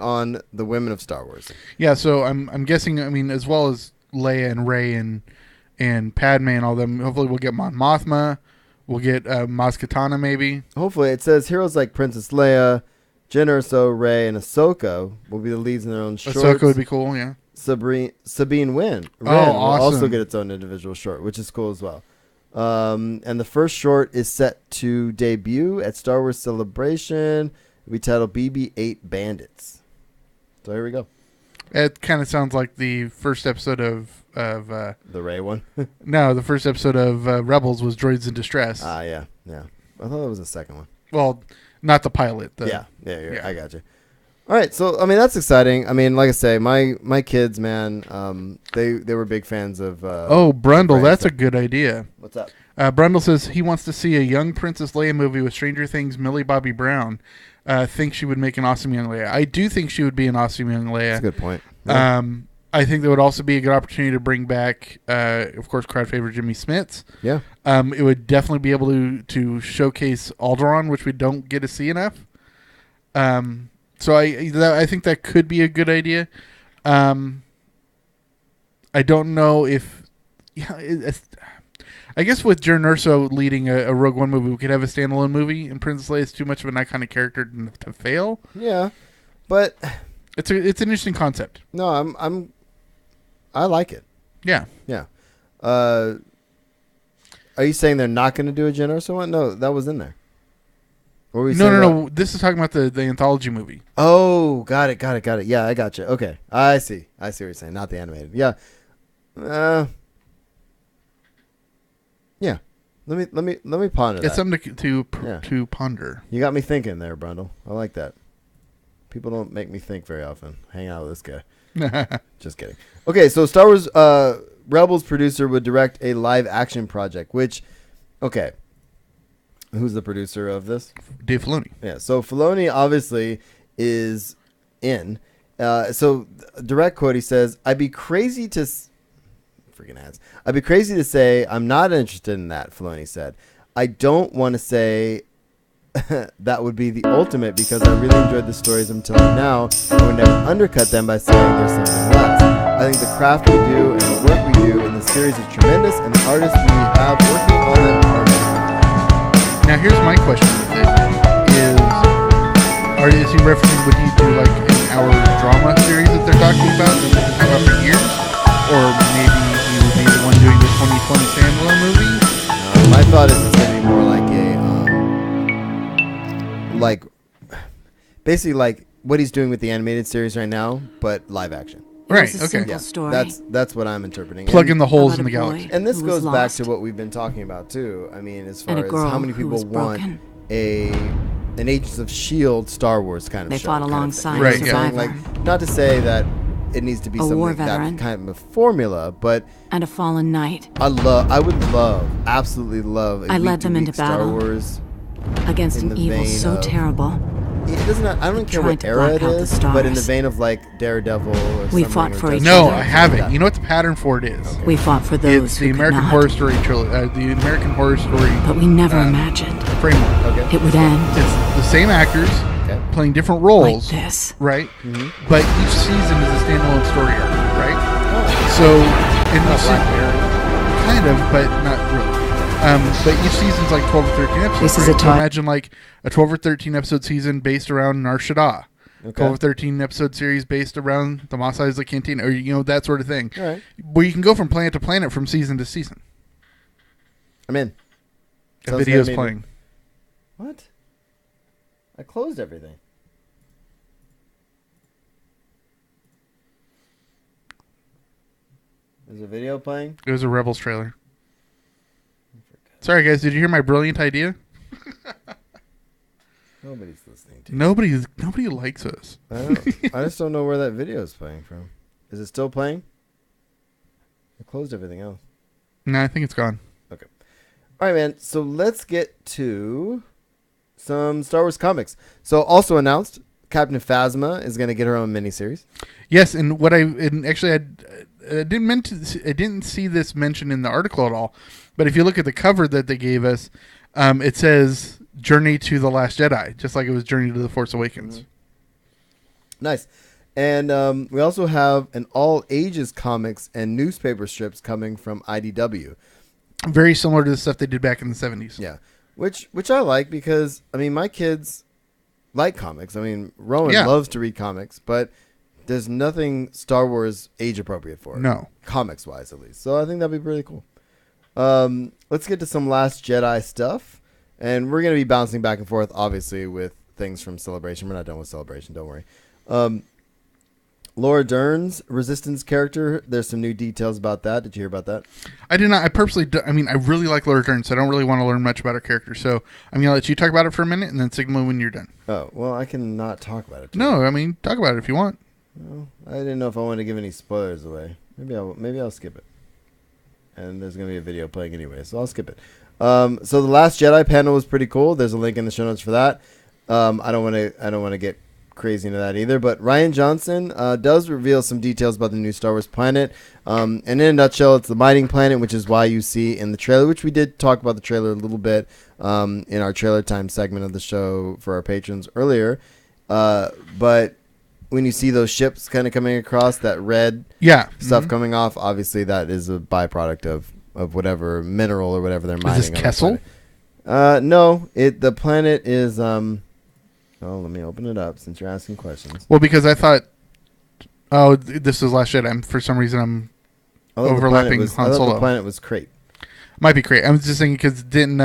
on the women of Star Wars. Yeah, so I'm guessing. I mean, as well as Leia and Rey and Padme and all them. Hopefully, we'll get Mon Mothma. We'll get Maz Kanata maybe. Hopefully, it says heroes like Princess Leia, Jyn Erso, Rey, and Ahsoka will be the leads in their own shorts. Ahsoka would be cool. Yeah. Sabine Wren will awesome. also get its own individual short, which is cool as well. And the first short is set to debut at Star Wars Celebration. It'll be titled BB-8 Bandits. So here we go. It kind of sounds like the first episode of The Rey one. no, the first episode of Rebels was Droids in Distress. Yeah. I thought it was the second one. Well, not the pilot. Yeah, yeah. I got you. All right, so I mean that's exciting. I mean, like I say, my kids, man, they were big fans of. Brundle, Rey, that's so- a good idea. What's up? Brundle says he wants to see a young Princess Leia movie with Stranger Things Millie Bobby Brown. Thinks she would make an awesome young Leia. I do think she would be an awesome young Leia. That's a good point. I think that would also be a good opportunity to bring back, of course, crowd favorite Jimmy Smits. Yeah. It would definitely be able to showcase Alderaan, which we don't get to see enough. So I think that could be a good idea. I don't know if, I guess with Jyn Erso leading a Rogue One movie, we could have a standalone movie, and Princess Leia is too much of an iconic character to fail. Yeah, but it's an interesting concept. no, I like it. Yeah. Yeah. Are you saying they're not going to do a Jyn Erso one? No, that was in there. What were we saying about- No. This is talking about the anthology movie. Oh, got it. Yeah, I got you. Okay, I see what you're saying. Not the animated. Yeah. Yeah. Let me ponder that. It's something to Yeah. ponder. You got me thinking there, Brundle. I like that. People don't make me think very often. Hang out with this guy. Just kidding. Okay, so Star Wars Rebels producer would direct a live action project, which, okay. Who's the producer of this? Dave Filoni. Yeah, so Filoni obviously is in. So direct quote, he says, I'd be crazy to say I'm not interested in that, Filoni said. I don't want to say that would be the ultimate because I really enjoyed the stories I'm telling now. I would never undercut them by saying there's something less. I think the craft we do and the work we do in the series is tremendous, and the artists we have working on them are amazing. Now, here's my question with it: is he referencing would he do like an hour drama series that they're talking about that they've been talking about for years, or maybe he would be the one doing the 2020 standalone movie? My thought is it's gonna be more like basically like what he's doing with the animated series right now, but live action. Right. It's a Okay. simple story That's what I'm interpreting. Plug in And- the holes about in the a boy galaxy. And this who was goes back to lost. what we've been talking about too. I mean, as far And a as girl how many who people was want broken. an Agents of S.H.I.E.L.D. Star Wars kind of They show. fought kind of alongside thing. Right, a yeah. survivor Like, not to say that it needs to be A war something that veteran. kind of formula, but and a fallen knight I would absolutely love a I led them week-to-week into Star battle. Wars. against in an the evil vein so of- terrible. It doesn't. I don't care tried what to era black it out the is, but in the stars. vein of like Daredevil or We something, fought or for Jessica each No, other. I haven't. You know what the pattern for it is? We fought for those It's who the could American not, Horror Story the American Horror Story but we never imagined framework. Okay. it would end It's the same actors Okay. playing different like roles, this. right? Mm-hmm. But each season is a standalone story arc, right? So, in each kind of, but not really. But each season's like 12 or 13 episodes. This is right? a So time- imagine like a 12 or 13 episode season based around Nar Shaddaa. Okay. 12 or 13 episode series based around the Mos Eisley Cantina, or that sort of thing. All right. Where you can go from planet to planet, from season to season. I'm in. A Sounds video is good to me. playing. What? I closed everything. Is a video playing? It was a Rebels trailer. Sorry, guys. Did you hear my brilliant idea? Nobody's listening to. Nobody likes us. I just don't know where that video is playing from. Is it still playing? I closed everything else. No, I think it's gone. Okay. All right, man. So let's get to some Star Wars comics. So also announced, Captain Phasma is going to get her own miniseries. Yes, and actually I didn't see this mentioned in the article at all. But if you look at the cover that they gave us, it says Journey to the Last Jedi, just like it was Journey to the Force Awakens. Mm-hmm. Nice. And we also have an all ages comics and newspaper strips coming from IDW. Very similar to the stuff they did back in the 70s. Yeah. Which I like because, I mean, my kids like comics. I mean, Rowan Yeah. loves to read comics, but there's nothing Star Wars age appropriate for it. No. Comics wise, at least. So I think that'd be really cool. Let's get to some Last Jedi stuff. And we're going to be bouncing back and forth, obviously, with things from Celebration. We're not done with Celebration, don't worry. Laura Dern's Resistance character, there's some new details about that. Did you hear about that? I did not. I purposely. I mean, I really like Laura Dern, so I don't really want to learn much about her character. So I'm gonna let you talk about it for a minute, and then signal when you're done. Oh, well, I can not talk about it. No, I mean, talk about it if you want. Well, I didn't know if I wanted to give any spoilers away. Maybe I'll skip it. And there's gonna be a video playing anyway, so I'll skip it. So the Last Jedi panel was pretty cool. There's a link in the show notes for that. I don't want to get crazy into that either. But Ryan Johnson does reveal some details about the new Star Wars planet. And in a nutshell, it's the mining planet, which is why you see in the trailer, which we did talk about the trailer a little bit in our trailer time segment of the show for our patrons earlier. But when you see those ships kind of coming across, that red stuff coming off, obviously that is a byproduct of whatever mineral or whatever they're mining. Is this Kessel? No, the planet is let me open it up since you're asking questions. Well, because I thought, this is Last Jedi. For some reason, I'm overlapping Han Solo. The planet was Crate. Might be Crate. I was just thinking because didn't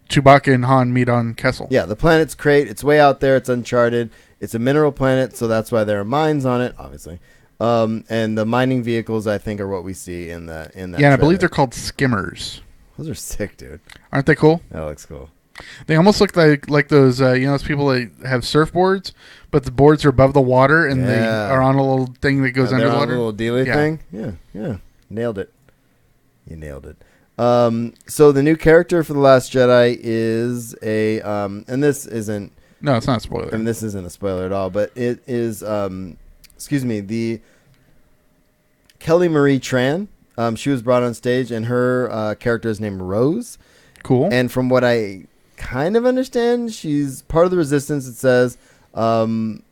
Chewbacca and Han meet on Kessel? Yeah, the planet's Crate. It's way out there. It's uncharted. It's a mineral planet, so that's why there are mines on it, obviously. And the mining vehicles, I think, are what we see in that. Yeah, and I believe they're called skimmers. Those are sick, dude. Aren't they cool? That looks cool. They almost look like those those people that have surfboards, but the boards are above the water and they are on a little thing that goes under the water. A little dealy thing. Yeah, nailed it. You nailed it. So the new character for The Last Jedi is and this isn't. No, it's not a spoiler. I mean, this isn't a spoiler at all, but it is. The Kelly Marie Tran. She was brought on stage, and her character is named Rose. Cool. And from what I kind of understand, she's part of the Resistance. It says, but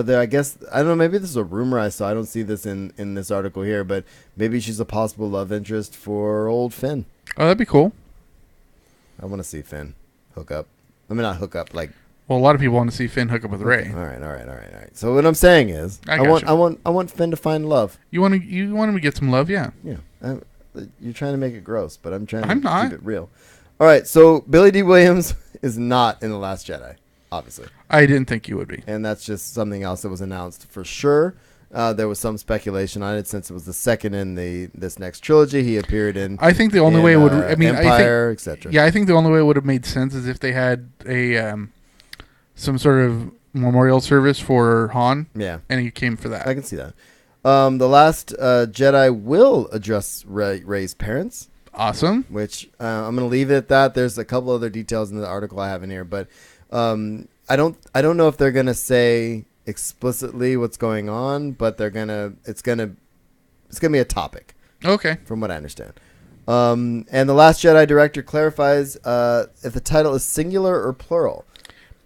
there, I guess, I don't know. Maybe this is a rumor I saw. I don't see this in this article here, but maybe she's a possible love interest for old Finn. Oh, that'd be cool. I want to see Finn hook up. I mean, not hook up, like. Well, a lot of people want to see Finn hook up with Rey. All right. So what I'm saying is, I want Finn to find love. You want him to get some love, yeah. Yeah. You're trying to make it gross, but I'm trying to keep it real. All right. So Billy D. Williams is not in The Last Jedi, obviously. I didn't think you would be, and that's just something else that was announced for sure. There was some speculation on it since it was the second in this next trilogy. He appeared in. I think the only way it would. I mean, Empire, etc. Yeah, I think the only way it would have made sense is if they had a some sort of memorial service for Han. Yeah, and he came for that. I can see that. The Last Jedi will address Rey's parents. Awesome. Which I'm going to leave it at that. There's a couple other details in the article I have in here, but I don't know if they're going to say explicitly what's going on, but it's gonna be a topic. Okay. From what I understand. And The Last Jedi director clarifies if the title is singular or plural.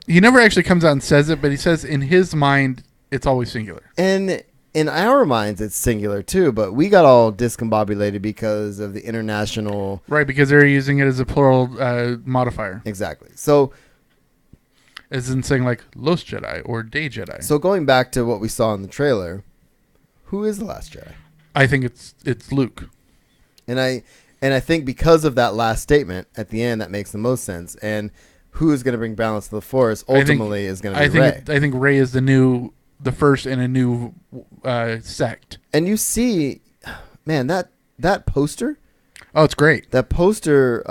He never actually comes out and says it, but he says in his mind it's always singular. And in our minds it's singular too, but we got all discombobulated because of the international. Right, because they're using it as a plural modifier. Exactly. So. As in saying like Los Jedi or Day Jedi. So going back to what we saw in the trailer, who is the Last Jedi? I think it's Luke. And I think because of that last statement at the end, that makes the most sense. And who is going to bring balance to the Force ultimately is going to be Rey. I think Rey is the first in a new sect. And you see, man, that poster. Oh, it's great. That poster.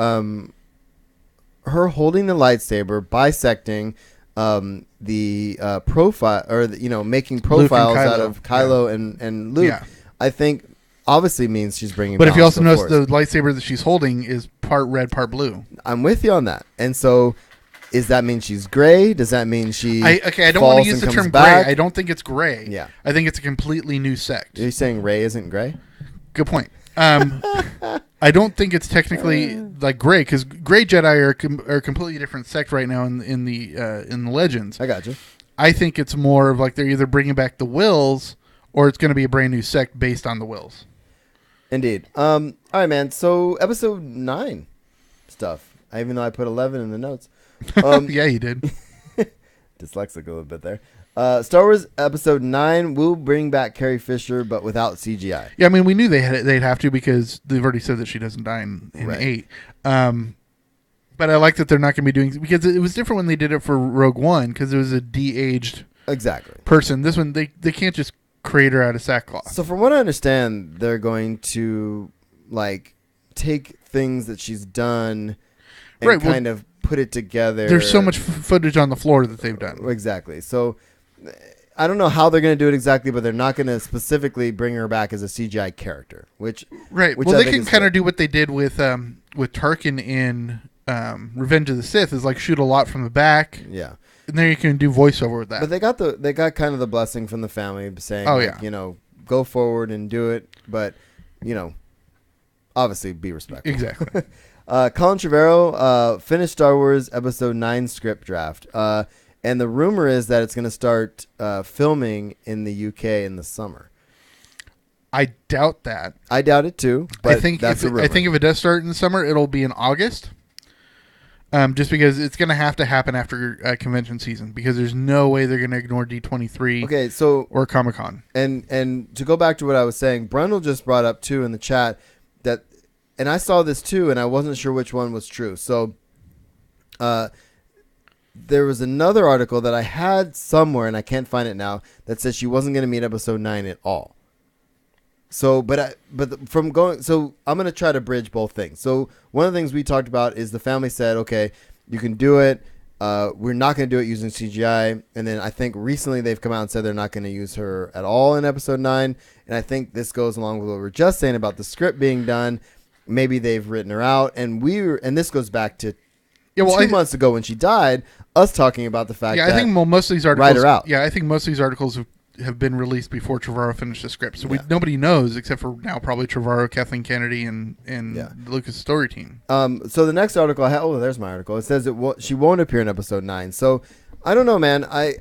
Her holding the lightsaber, bisecting the profile, or making profiles out of Kylo and Luke. Yeah. I think obviously means she's bringing. But if you also notice, the lightsaber that she's holding is part red, part blue. I'm with you on that. And so, does that mean she's gray? Does that mean she? I don't want to use the term back? gray. I don't think it's gray. Yeah, I think it's a completely new sect. Are you saying Rey isn't gray? Good point. I don't think it's technically like gray, because gray Jedi are a completely different sect right now in the Legends. I got you. I think it's more of like they're either bringing back the Wills or it's going to be a brand new sect based on the Wills. Indeed. All right, man. So episode 9 stuff. Even though I put 11 in the notes. Yeah, you did. Dyslexic a little bit there. Star Wars Episode 9 will bring back Carrie Fisher, but without CGI. Yeah, I mean, we knew they'd have to, because they've already said that she doesn't die in right. 8. But I like that they're not going to be doing, because it was different when they did it for Rogue One, because it was a de-aged person. This one, they can't just create her out of sackcloth. So from what I understand, they're going to take things that she's done and kind of put it together. There's so much footage on the floor that they've done. Exactly. So I don't know how they're going to do it exactly, but they're not going to specifically bring her back as a CGI character. Which well, they can kind of do what they did with Tarkin in Revenge of the Sith is like shoot a lot from the back, Yeah. and then you can do voiceover with that. But they got kind of the blessing from the family saying, Oh, like, yeah. Go forward and do it, but obviously be respectful. Exactly. Colin Trevorrow finished Star Wars Episode 9 script draft, and the rumor is that it's going to start filming in the UK in the summer. I doubt that. I doubt it too. But I think that's a rumor. if it does start in the summer, it'll be in August. Just because it's going to have to happen after convention season, because there's no way they're going to ignore D23 Okay, so or Comic-Con. and to go back to what I was saying, Brundle just brought up too in the chat that, and I saw this too, and I wasn't sure which one was true. So, there was another article that I had somewhere, and I can't find it now, that said she wasn't going to meet Episode 9 at all. So, so I'm going to try to bridge both things. So one of the things we talked about is the family said, okay, you can do it. We're not going to do it using CGI. And then I think recently they've come out and said they're not going to use her at all in Episode 9. And I think this goes along with what we were just saying about the script being done. Maybe they've written her out. And this goes back to 2 months ago when she died, us talking about the fact that I think most of these articles write her out. Yeah, I think most of these articles have been released before Trevorrow finished the script. So nobody knows except for now probably Trevorrow, Kathleen Kennedy, and the Lucas story team. So the next article I have, there's my article. It says she won't appear in Episode 9. So I don't know, man. I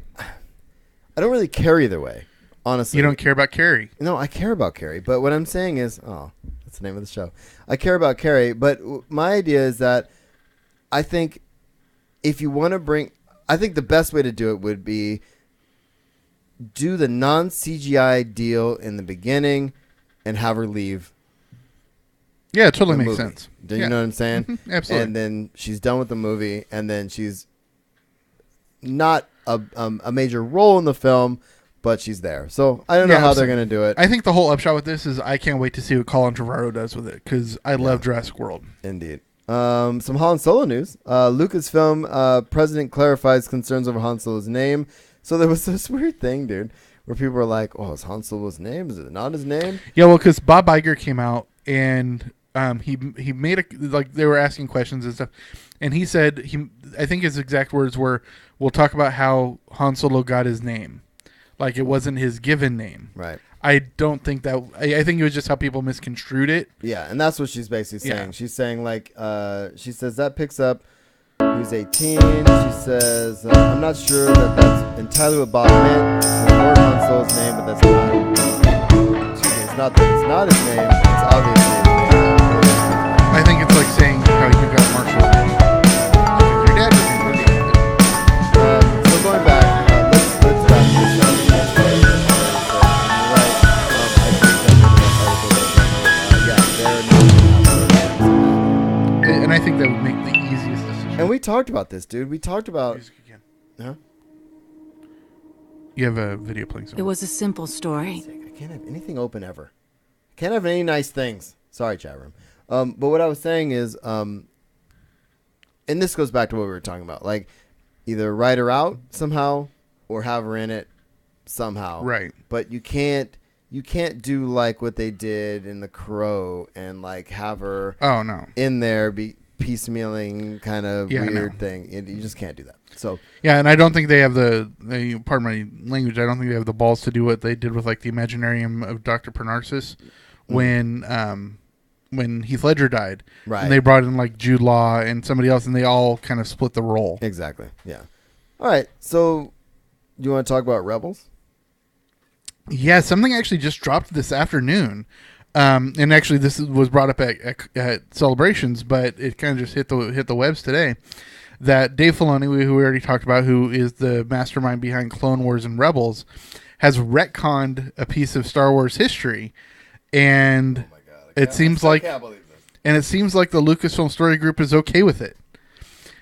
don't really care either way, honestly. You don't care about Carrie? No, I care about Carrie. But what I'm saying is, that's the name of the show. I care about Carrie. But my idea is that I think if you want to I think the best way to do it would be do the non-CGI deal in the beginning and have her leave. Yeah, it totally the makes movie. sense. Do you know what I'm saying? Mm-hmm. Absolutely. And then she's done with the movie, and then she's not a major role in the film, but she's there. So I don't know how they're going to do it. I think the whole upshot with this is I can't wait to see what Colin Trevorrow does with it, because I love Jurassic World. Indeed. Some Han Solo news. Lucasfilm president clarifies concerns over Han Solo's name. So there was this weird thing, dude, where people were like, "Oh, is Han Solo's name? Is it not his name?" Yeah, well, because Bob Iger came out and he made they were asking questions and stuff, and he said I think his exact words were, "We'll talk about how Han Solo got his name, like it wasn't his given name." Right. I don't think that. I think it was just how people misconstrued it. Yeah, and that's what she's basically saying. Yeah. She's saying she says that picks up who's 18. She says, I'm not sure that that's entirely what Bob meant. It's more Han Solo's name, but that's not. It's not that it's not his name. It's obviously his name. I think it's like saying how you got Marshall. Your dad doesn't really have it. So going back, let's wrap this up. And I think that would make the easiest decision. And we talked about this, dude. We talked about. Music again. Huh? You have a video playing somewhere. It was a simple story. I can't have anything open ever. I can't have any nice things. Sorry, chat room. But what I was saying is, and this goes back to what we were talking about, like either write her out somehow or have her in it somehow. Right. But you can't do like what they did in The Crow and like have her in there be piecemealing kind of weird thing. You just can't do that. So yeah, and I don't think they have pardon my language, I don't think they have the balls to do what they did with like the Imaginarium of Dr. Parnassus when Heath Ledger died. Right. And they brought in like Jude Law and somebody else, and they all kind of split the role. Exactly. Yeah. All right. So you want to talk about Rebels? Yeah, something actually just dropped this afternoon. And actually this was brought up at Celebrations, but it kind of just hit the webs today. That Dave Filoni, who we already talked about, who is the mastermind behind Clone Wars and Rebels, has retconned a piece of Star Wars history, and it seems like the Lucasfilm Story Group is okay with it.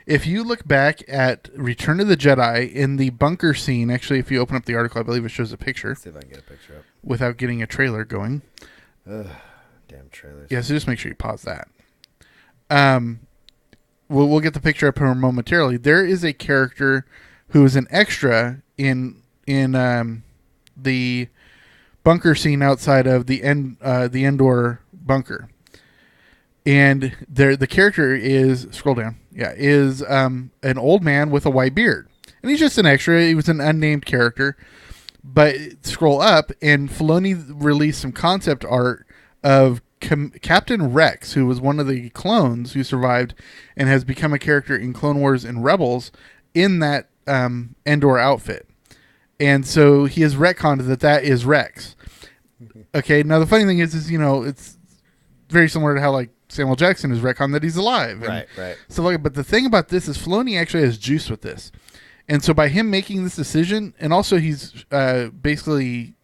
If you look back at Return of the Jedi in the bunker scene, actually, if you open up the article, I believe it shows a picture. Let's see if I can get a picture up without getting a trailer going. Ugh, damn trailers. Yeah, so just make sure you pause that. We'll get the picture up here momentarily. There is a character who is an extra in the bunker scene outside of the Endor bunker. and the character is scroll down. Yeah, is an old man with a white beard, and he's just an extra. He was an unnamed character. But scroll up, and Filoni released some concept art of Captain Rex, who was one of the clones who survived and has become a character in Clone Wars and Rebels in that Endor outfit. And so he has retconned that is Rex. Okay, now the funny thing is it's very similar to how like Samuel Jackson is retconned that he's alive. Right. So like, but the thing about this is Filoni actually has juice with this. And so by him making this decision, and also he's basically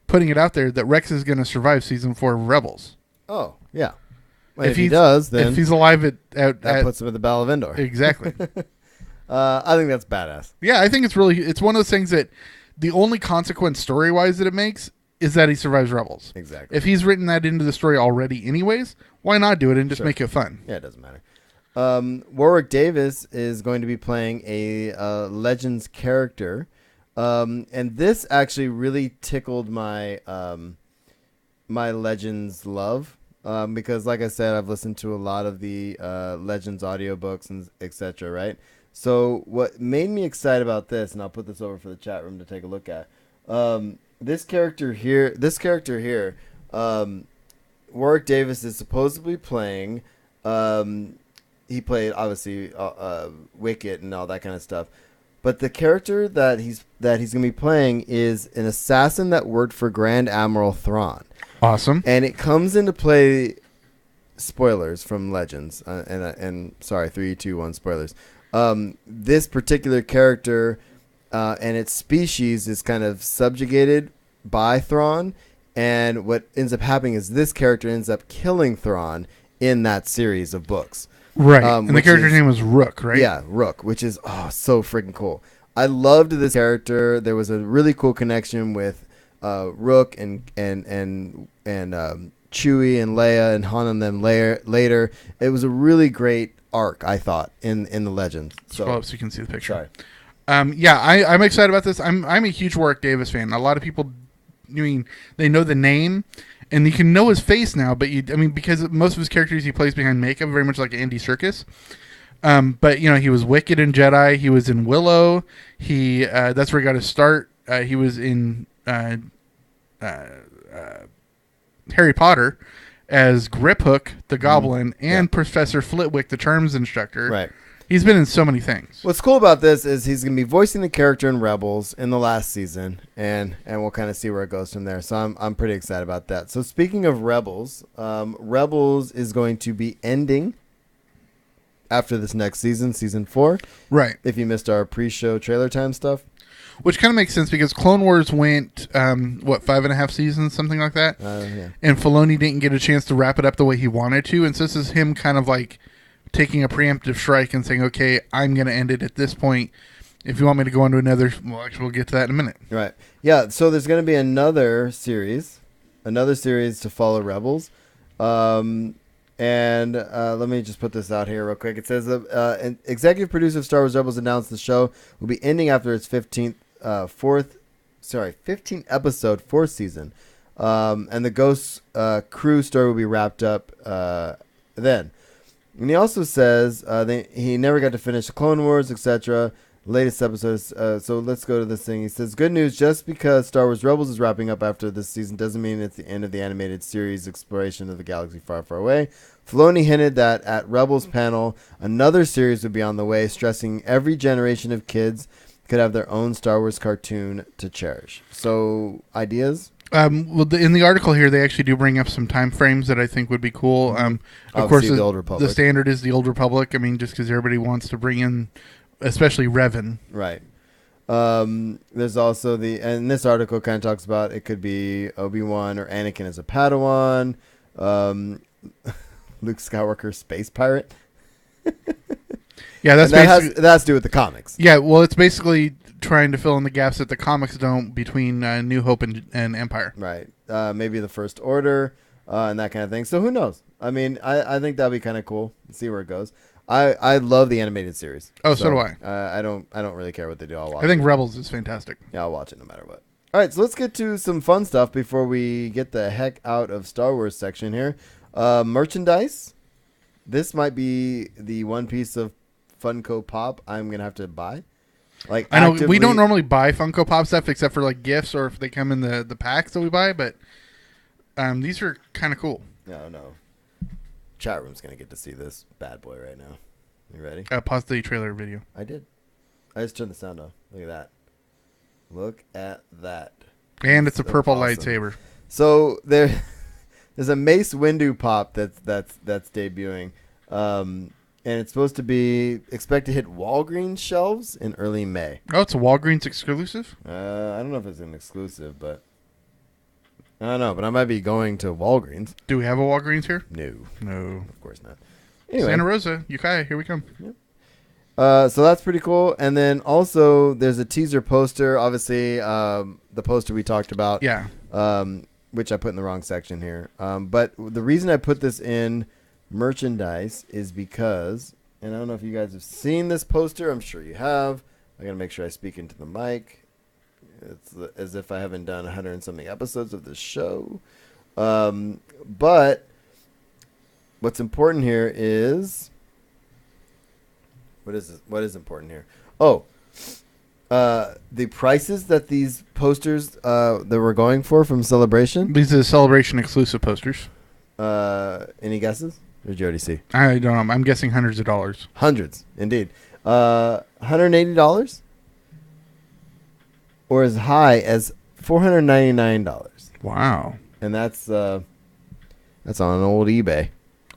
putting it out there that Rex is going to survive season 4 of Rebels. Oh, yeah. Well, if he does, then if he's alive that puts him at the Battle of Endor. Exactly. I think that's badass. Yeah, I think it's one of those things that the only consequence story-wise that it makes is that he survives Rebels. Exactly. If he's written that into the story already anyways, why not do it and just make it fun? Yeah, it doesn't matter. Warwick Davis is going to be playing a Legends character, and this actually really tickled my my Legends love, because like I said, I've listened to a lot of the Legends audiobooks and etc. Right, so what made me excited about this, and I'll put this over for the chat room to take a look at, this character here, Warwick Davis is supposedly playing. He played obviously Wicket and all that kind of stuff, but the character that he's going to be playing is an assassin that worked for Grand Admiral Thrawn. Awesome. And it comes into play. Spoilers from Legends, and sorry, 3, 2, 1 spoilers. This particular character and its species is kind of subjugated by Thrawn, and what ends up happening is this character ends up killing Thrawn in that series of books. Right. And the character's name was Rook, right? Yeah, Rook, which is so freaking cool. I loved this character. There was a really cool connection with Rook and Chewie and Leia and Han and them later. It was a really great arc, I thought, in the Legends. Scroll up so you can see the picture. Sorry. Yeah, I'm excited about this. I'm a huge Warwick Davis fan. A lot of people, they know the name, and you can know his face now, but because most of his characters he plays behind makeup, very much like Andy Serkis. But he was Wicked in Jedi. He was in Willow. That's where he got his start. He was in Harry Potter as Griphook the Goblin and Professor Flitwick the Charms instructor. Right. He's been in so many things. What's cool about this is he's going to be voicing the character in Rebels in the last season, and we'll kind of see where it goes from there. So I'm pretty excited about that. So speaking of Rebels, Rebels is going to be ending after this next season, season 4. Right. If you missed our pre-show trailer time stuff. Which kind of makes sense because Clone Wars went, 5.5 seasons, something like that? Yeah. And Filoni didn't get a chance to wrap it up the way he wanted to. And so this is him kind of like taking a preemptive strike and saying, okay, I'm going to end it at this point. If you want me to go on to another, well, actually, we'll get to that in a minute. Right. Yeah, so there's going to be another series to follow Rebels. And let me just put this out here real quick. It says, an executive producer of Star Wars Rebels announced the show will be ending after its 15th episode, 4th season. And the Ghost crew story will be wrapped up then. And he also says he never got to finish the Clone Wars, etc. Latest episodes. So let's go to this thing. He says, good news, just because Star Wars Rebels is wrapping up after this season doesn't mean it's the end of the animated series exploration of the galaxy far, far away. Filoni hinted that at Rebels panel, another series would be on the way, stressing every generation of kids could have their own Star Wars cartoon to cherish. So, ideas? In the article here, they actually do bring up some time frames that I think would be cool. Of course, the Old Republic. The standard is the Old Republic. Just because everybody wants to bring in, especially Revan. Right. There's also and this article kind of talks about it could be Obi-Wan or Anakin as a Padawan, Luke Skywalker space pirate. Yeah, that has to do with the comics. Yeah, well, it's basically trying to fill in the gaps that the comics don't between New Hope and Empire. Right. Maybe the First Order and that kind of thing. So who knows? I think that'd be kind of cool. See where it goes. I love the animated series. Oh, so do I. I don't really care what they do. I'll watch. I think Rebels is fantastic. Yeah, I'll watch it no matter what. All right, so let's get to some fun stuff before we get the heck out of Star Wars section here. Merchandise. This might be the one piece of Funko Pop I'm gonna have to buy. Like I know we actively- don't normally buy Funko Pop stuff except for like gifts or if they come in the packs that we buy, but these are kind of cool. No. Chat room's gonna get to see this bad boy right now. You ready? Pause the trailer video. I did. I just turned the sound off. Look at that. Look at that. And it's a So purple awesome. lightsaber. So there's a Mace Windu pop that's debuting, and it's supposed to be expect to hit Walgreens shelves in early May. Oh, it's a Walgreens exclusive? I don't know if it's an exclusive, but I don't know. But I might be going to Walgreens. Do we have a Walgreens here? No, No. of course not. Anyway, Santa Rosa, Ukiah, here we come. so that's pretty cool. And then also there's a teaser poster. Obviously, the poster we talked about. Yeah. Which I put in the wrong section here. But the reason I put this in merchandise is because, and I don't know if you guys have seen this poster. I'm sure you have. I got to make sure I speak into the mic. It's as if I haven't done 100 and something episodes of this show. But what's important here is, what is important here? Oh, the prices that these posters that we're going for from Celebration. These are the Celebration exclusive posters. Any guesses? Or did you already see? I don't know. I'm guessing hundreds of dollars. Hundreds, indeed. $180, or as high as $499, Wow. and that's on an old eBay.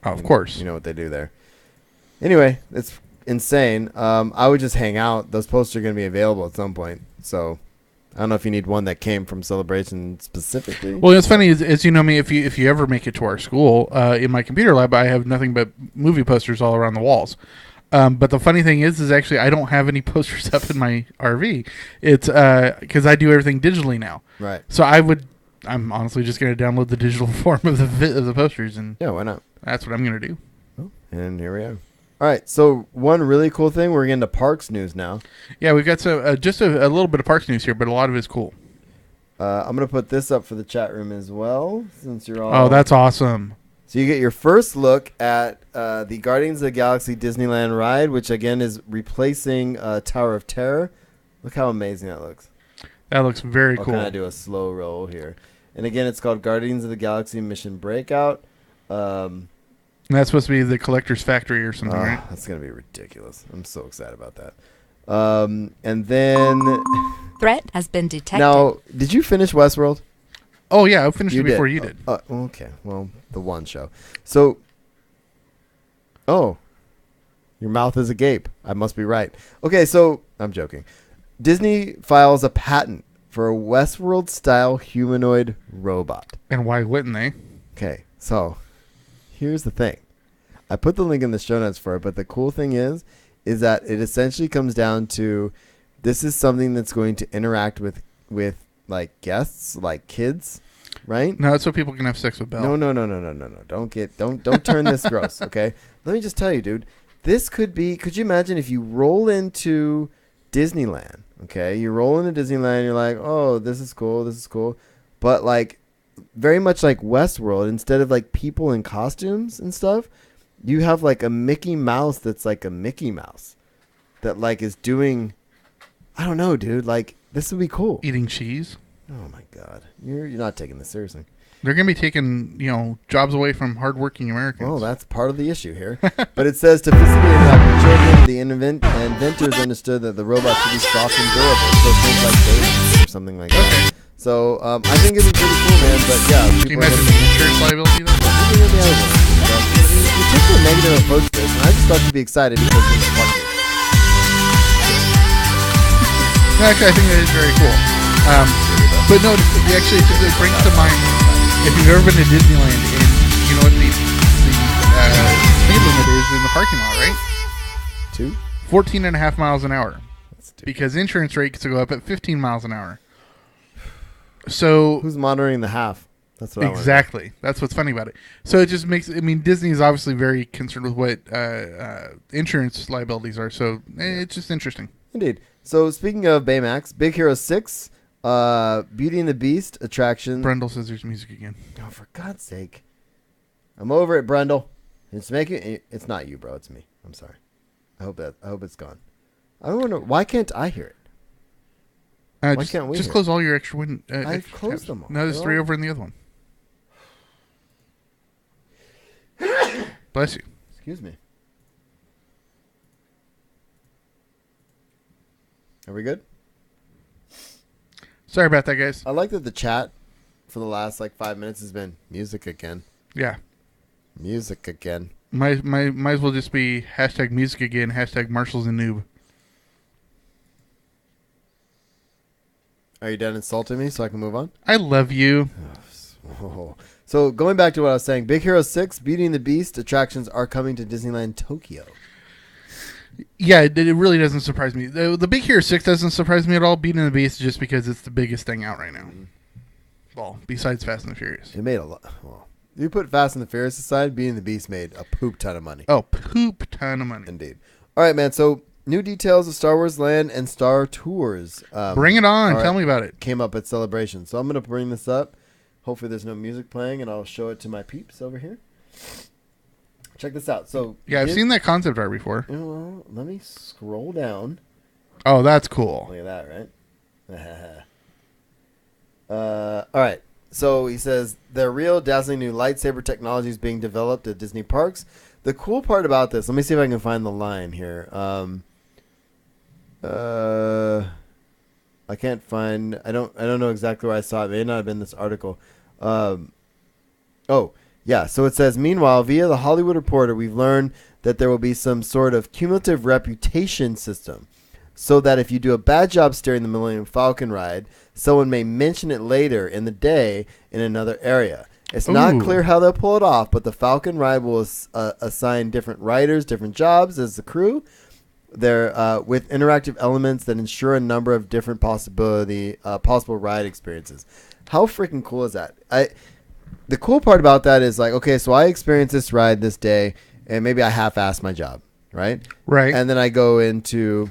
Oh, of course. You know what they do there. Anyway, it's insane. I would just hang out. Those posters are going to be available at some point. So I don't know if you need one that came from Celebration specifically. Well, it's funny is you know me. If you ever make it to our school, in my computer lab, I have nothing but movie posters all around the walls. But the funny thing is actually I don't have any posters up in my RV. It's because I do everything digitally now. Right. So I'm honestly just going to download the digital form of the posters, and Yeah, why not? that's what I'm going to do. And here we are. All right, so one really cool thing, we're getting to parks news now. Yeah, we've got just a little bit of parks news here, but a lot of it's cool. I'm going to put this up for the chat room as well, since you're all... Oh, that's awesome. So you get your first look at the Guardians of the Galaxy Disneyland ride, which again is replacing Tower of Terror. Look how amazing that looks. That looks very I'll cool. kind of do a slow roll here. And again, it's called Guardians of the Galaxy Mission Breakout. And that's supposed to be the Collector's Factory or something, right? That's going to be ridiculous. I'm so excited about that. And then... Threat has been detected. Now, did you finish Westworld? Oh, yeah, I finished it before you did. Okay, well, the one show. So, your mouth is agape. I must be right. Okay, so, I'm joking. Disney files a patent for a Westworld-style humanoid robot. And why wouldn't they? Okay, so, here's the thing. I put the link in the show notes for it, but the cool thing is that it essentially comes down to this is something that's going to interact with like guests, like kids, right? No, that's so people can have sex with Belle. No. Don't turn this gross, okay? Let me just tell you, dude. This could you imagine if you roll into Disneyland, okay? You roll into Disneyland, you're like, oh, this is cool. But like very much like Westworld, instead of like people in costumes and stuff, you have like a Mickey Mouse that's like a Mickey Mouse that like is doing, I don't know, dude. Like this would be cool. Eating cheese. Oh my God, you're not taking this seriously. They're going to be taking, jobs away from hardworking Americans. Well, that's part of the issue here. But it says to physically interact with children, the inventors understood that the robot should be soft and durable, so things like babies or something like that. So I think it'd be pretty cool, man. But yeah, Can you imagine the insurance liability though? You took a negative approach to this, and I just thought you'd be excited because it's funny. Actually, I think that is very cool. But no, actually, it brings to mind, if you've ever been to Disneyland and you know what the speed limit is in the parking lot, right? 14.5 miles an hour. Because insurance rates go up at 15 miles an hour. So who's monitoring the half? That's what exactly. That's what's funny about it. So it just makes. I mean, Disney is obviously very concerned with what insurance liabilities are. So it's just interesting. Indeed. So speaking of Baymax, Big Hero 6, Beauty and the Beast attraction. Brendel Scissors music again. Oh, for God's sake! I'm over it, Brundle. It's not you, bro. It's me. I'm sorry. I hope it's gone. I don't know. Why can't I hear it? Why can't we just hear close all your extra windows? I've closed them all. No, there's They're 3 all- over in the other one. Bless you. Excuse me. Are we good? Sorry about that, guys. I like that the chat for the last 5 minutes has been music again. Yeah. Music again. Might as well just be hashtag music again, hashtag Marshall's a noob. Are you done insulting me so I can move on? I love you. Oh. So going back to what I was saying, Big Hero 6, Beauty and the Beast attractions are coming to Disneyland Tokyo. Yeah, it really doesn't surprise me. The Big Hero 6 doesn't surprise me at all. Beauty and the Beast just because it's the biggest thing out right now. Well, besides Fast and the Furious. It made a lot. Well, you put Fast and the Furious aside, Beauty and the Beast made a poop ton of money. Oh, poop ton of money. Indeed. All right, man. So new details of Star Wars Land and Star Tours. Bring it on. Tell me about it. Came up at Celebration. So I'm going to bring this up. Hopefully there's no music playing, and I'll show it to my peeps over here. Check this out. So yeah, I've seen that concept art before. Well, let me scroll down. Oh, that's cool. Look at that, right? All right. So he says the real dazzling new lightsaber technology is being developed at Disney parks. The cool part about this, let me see if I can find the line here. I can't find. I don't know exactly where I saw it. It may not have been this article. Oh, yeah. So it says, meanwhile, via the Hollywood Reporter, we've learned that there will be some sort of cumulative reputation system, so that if you do a bad job steering the Millennium Falcon ride, someone may mention it later in the day in another area. It's not clear how they'll pull it off, but the Falcon ride will assign different riders different jobs as the crew. They're with interactive elements that ensure a number of different possible ride experiences. How freaking cool is that? The cool part about that is okay, so I experienced this ride this day, and maybe I half-assed my job, right? Right. And then I go into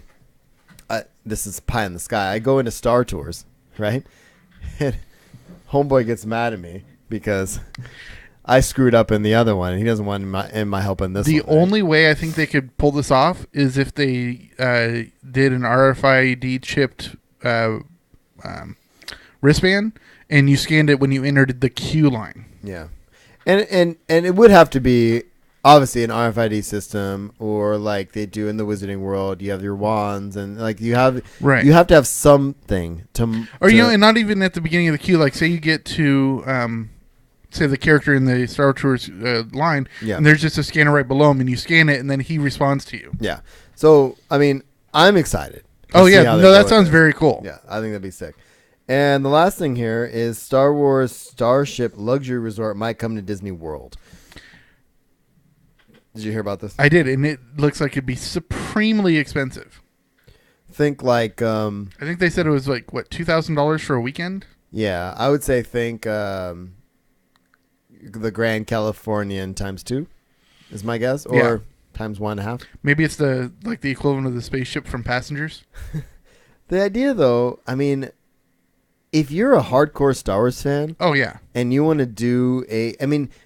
this is pie in the sky. I go into Star Tours, right? And homeboy gets mad at me because I screwed up in the other one, and he doesn't want my help in this one. The only way I think they could pull this off is if they did an RFID chipped wristband, and you scanned it when you entered the queue line. Yeah, and it would have to be obviously an RFID system, or like they do in the Wizarding World. You have your wands, and you have to have something to. Or and not even at the beginning of the queue. Like say you get to. Say the character in the Star Tours line, and there's just a scanner right below him, and you scan it, and then he responds to you. Yeah. So, I mean, I'm excited. Oh, yeah. No, that sounds very cool. Yeah, I think that'd be sick. And the last thing here is Star Wars Starship Luxury Resort might come to Disney World. Did you hear about this? I did, and it looks like it'd be supremely expensive. Think I think they said it was $2,000 for a weekend? Yeah, I would say the Grand Californian ×2 is my guess, or ×1.5. Maybe it's the equivalent of the spaceship from Passengers. The idea, though, I mean, if you're a hardcore Star Wars fan, oh yeah, and you want to do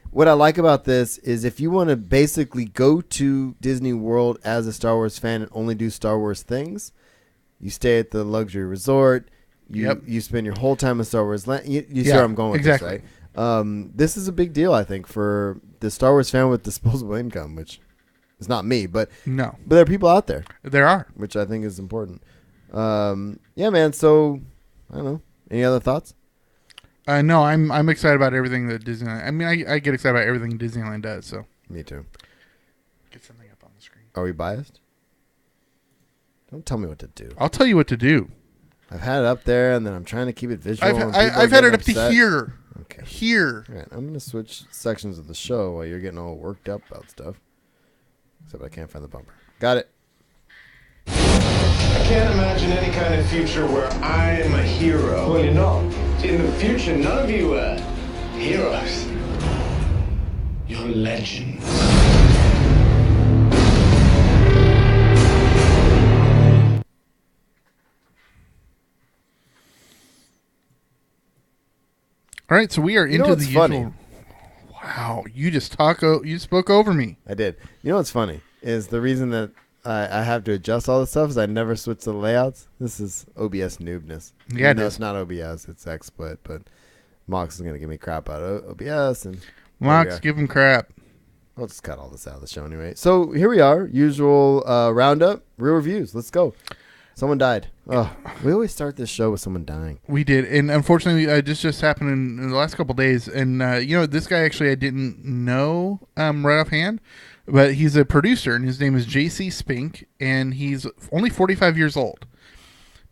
what I like about this is if you want to basically go to Disney World as a Star Wars fan and only do Star Wars things, you stay at the luxury resort. You spend your whole time in Star Wars land. You see where I'm going with this, right? This is a big deal, I think, for the Star Wars fan with disposable income, which is not me, but no, but there are people out there. There are, which I think is important. Yeah, man. So I don't know. Any other thoughts? No, I'm excited about everything that Disneyland. I mean, I get excited about everything Disneyland does. So me too. Get something up on the screen. Are we biased? Don't tell me what to do. I'll tell you what to do. I've had it up there, and then I'm trying to keep it visual. I've had it up to here. Okay. Here. All right, I'm going to switch sections of the show while you're getting all worked up about stuff. Except I can't find the bumper. Got it. I can't imagine any kind of future where I'm a hero. Well, you're not. In the future, none of you are heroes. You're legends. All right, so we are into the usual. funny? Wow. Wow, you just spoke over me. I did. You know what's funny is the reason that I have to adjust all this stuff is I never switch the layouts. This is OBS noobness. Yeah, no, it's not OBS. It's XSplit, but Mox is gonna give me crap out of OBS and Mox, give him crap. I'll just cut all this out of the show anyway. So here we are, usual roundup, real reviews. Let's go. Someone died. Oh, we always start this show with someone dying. We did, and unfortunately, this just happened in the last couple of days. And this guy actually I didn't know right offhand, but he's a producer, and his name is J.C. Spink, and he's only 45 years old.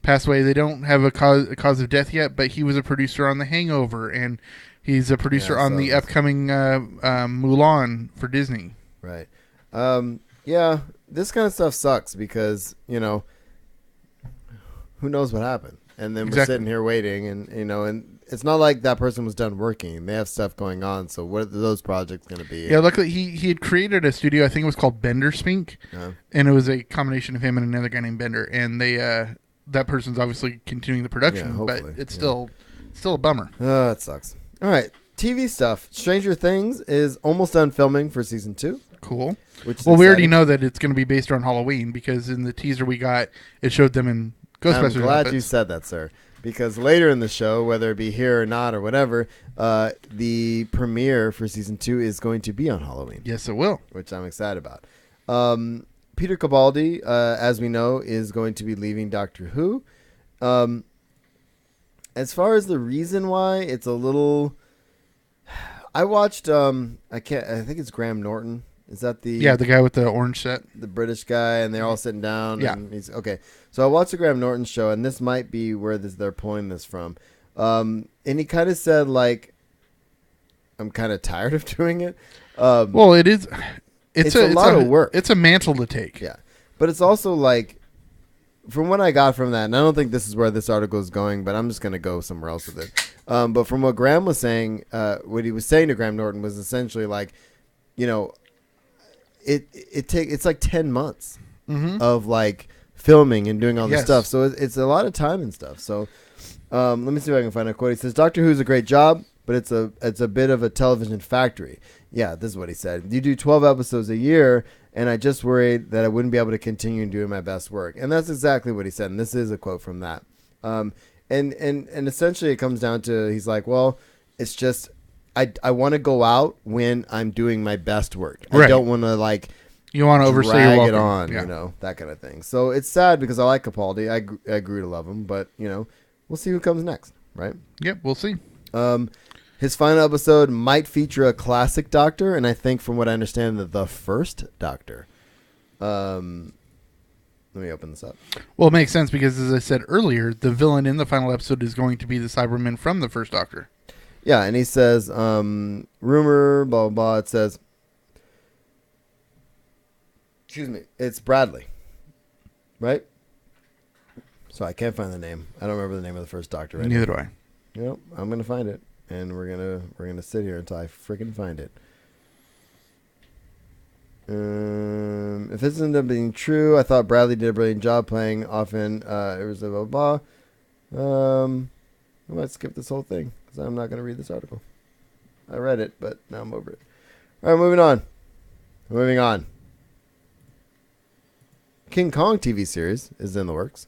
Passed away. They don't have a cause of death yet, but he was a producer on The Hangover, and he's a producer on the upcoming Mulan for Disney. Right. Yeah, this kind of stuff sucks because, who knows what happened? And then we're sitting here waiting, and and it's not like that person was done working. They have stuff going on. So what are those projects going to be? Yeah, luckily he had created a studio. I think it was called Bender Spink, and it was a combination of him and another guy named Bender. And they that person's obviously continuing the production, but it's still a bummer. It sucks. All right, TV stuff. Stranger Things is almost done filming for season 2. Cool. We already know that it's going to be based around Halloween because in the teaser we got, it showed them in Ghostbusters. I'm glad you said that, sir, because later in the show, whether it be here or not or whatever, the premiere for season 2 is going to be on Halloween. Yes, it will. Which I'm excited about. Peter Capaldi, as we know, is going to be leaving Doctor Who. As far as the reason why, it's a little... I watched, I think it's Graham Norton. Is that the... Yeah, the guy with the orange set. The British guy, and they're all sitting down. Yeah. And he's, okay, so I watched the Graham Norton show, and this might be where they're pulling this from. And he kind of said, like, I'm kind of tired of doing it. Well, it is... It's a lot of work. It's a mantle to take. Yeah. But it's also like, from what I got from that, and I don't think this is where this article is going, but I'm just going to go somewhere else with it. But from what Graham was saying, what he was saying to Graham Norton was essentially like, it's like 10 months of like filming and doing all this stuff. So it's a lot of time and stuff. So let me see if I can find a quote. He says, Doctor Who's a great job, but it's a bit of a television factory. Yeah, this is what he said. You do 12 episodes a year, and I just worried that I wouldn't be able to continue doing my best work. And that's exactly what he said. And this is a quote from that. And essentially it comes down to, he's like, well, it's just, I want to go out when I'm doing my best work. Right. I don't want to like, you want to overstay your welcome. It on, that kind of thing. So it's sad because I like Capaldi. I grew to love him, but we'll see who comes next. Right. Yep. We'll see. His final episode might feature a classic Doctor, and I think, from what I understand, the first Doctor. Let me open this up. Well, it makes sense because, as I said earlier, the villain in the final episode is going to be the Cybermen from the first Doctor. Yeah, and he says, rumor, blah, blah, blah. It says, excuse me, it's Bradley, right? So I can't find the name. I don't remember the name of the first Doctor. Right Neither now. do I. Yep, I'm gonna find it. And we're gonna sit here until I freaking find it. If this ends up being true, I thought Bradley did a brilliant job playing often. It was blah blah blah. I might skip this whole thing because I'm not gonna read this article. I read it, but now I'm over it. All right, moving on. King Kong TV series is in the works.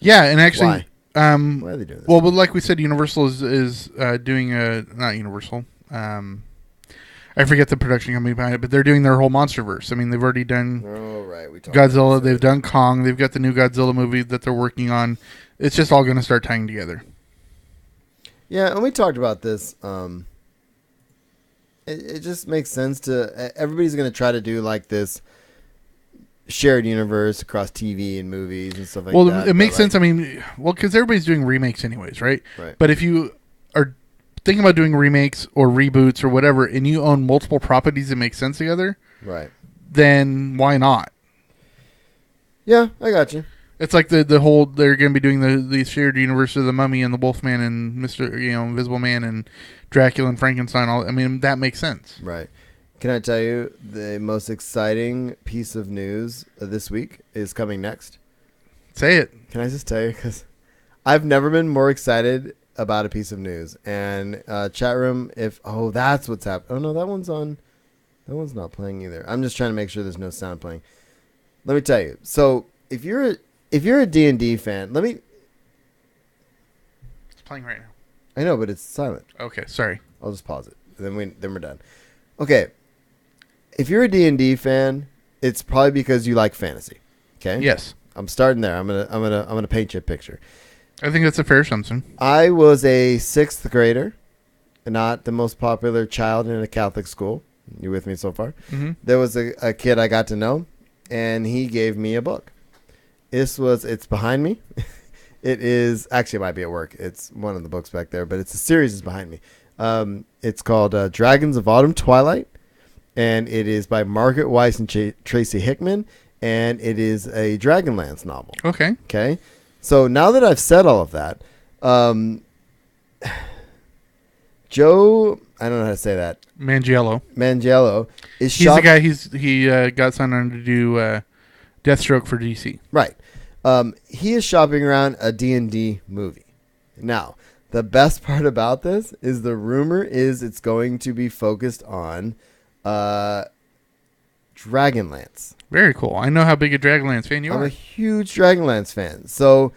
Yeah, and actually. Why? Why are they doing this? Well, but like we said, Universal is doing not Universal. I forget the production company behind it, but they're doing their whole MonsterVerse. I mean, they've already done Godzilla. They've done Kong. They've got the new Godzilla movie that they're working on. It's just all going to start tying together. Yeah, and we talked about this. It just makes sense to everybody's going to try to do like this shared universe across TV and movies and stuff like that. Well, it makes sense. I mean, because everybody's doing remakes anyways, right? Right. But if you are thinking about doing remakes or reboots or whatever, and you own multiple properties that make sense together, right? Then why not? Yeah, I got you. It's like the whole they're going to be doing the shared universe of the Mummy and the Wolfman and Mr. Invisible Man and Dracula and Frankenstein. I mean, that makes sense, right? Can I tell you the most exciting piece of news this week is coming next? Say it. Can I just tell you? Because I've never been more excited about a piece of news. And chat room, that's what's happening. Oh no, that one's not playing either. I'm just trying to make sure there's no sound playing. Let me tell you. So if you're a D&D fan, It's playing right now. I know, but it's silent. Okay, sorry. I'll just pause it. Then we're done. Okay. If you're a D&D fan, it's probably because you like fantasy. Okay? Yes. I'm starting there. I'm gonna paint you a picture. I think that's a fair assumption. I was a 6th grader, not the most popular child in a Catholic school. You with me so far? Mm-hmm. There was a kid I got to know, and he gave me a book. It's behind me. It is actually, it might be at work. It's one of the books back there, but it's a series is behind me. It's called Dragons of Autumn Twilight, and it is by Margaret Weiss and Tracy Hickman, and it is a Dragonlance novel. Okay. Okay. So now that I've said all of that, Joe, I don't know how to say that. Mangiello is He's the guy. He got signed on to do Deathstroke for DC. Right. He is shopping around a D&D movie. Now, the best part about this is the rumor is it's going to be focused on Dragonlance. Very cool. I know how big a Dragonlance fan you are. I'm a huge Dragonlance fan. So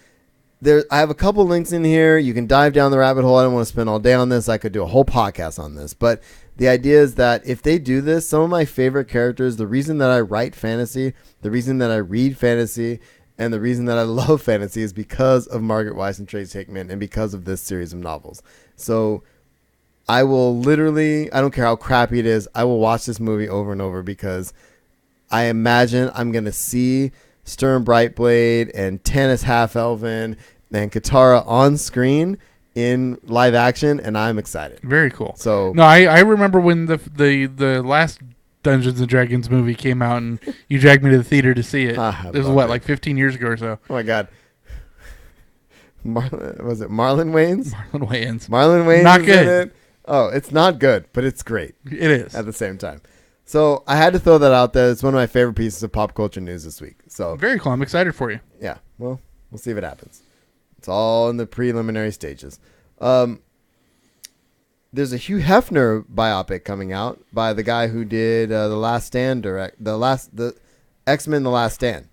I have a couple links in here. You can dive down the rabbit hole. I don't want to spend all day on this. I could do a whole podcast on this. But the idea is that if they do this, some of my favorite characters, the reason that I write fantasy, the reason that I read fantasy, and the reason that I love fantasy is because of Margaret Weiss and Tracy Hickman and because of this series of novels. So I will literally, I don't care how crappy it is, I will watch this movie over and over because I imagine I'm going to see Stern Brightblade and Tannis Half-Elven and Katara on screen in live action, and I'm excited. Very cool. So no, I remember when the last Dungeons and Dragons movie came out, and you dragged me to the theater to see it. It was like 15 years ago or so. Oh my God. Was it Marlon Wayans? Marlon Wayans. Marlon Wayans. Not good. Oh, it's not good, but it's great. It is at the same time. So I had to throw that out there. It's one of my favorite pieces of pop culture news this week. So very cool. I'm excited for you. Yeah. Well, we'll see if it happens. It's all in the preliminary stages. There's a Hugh Hefner biopic coming out by the guy who did the Last Stand the X-Men: The Last Stand.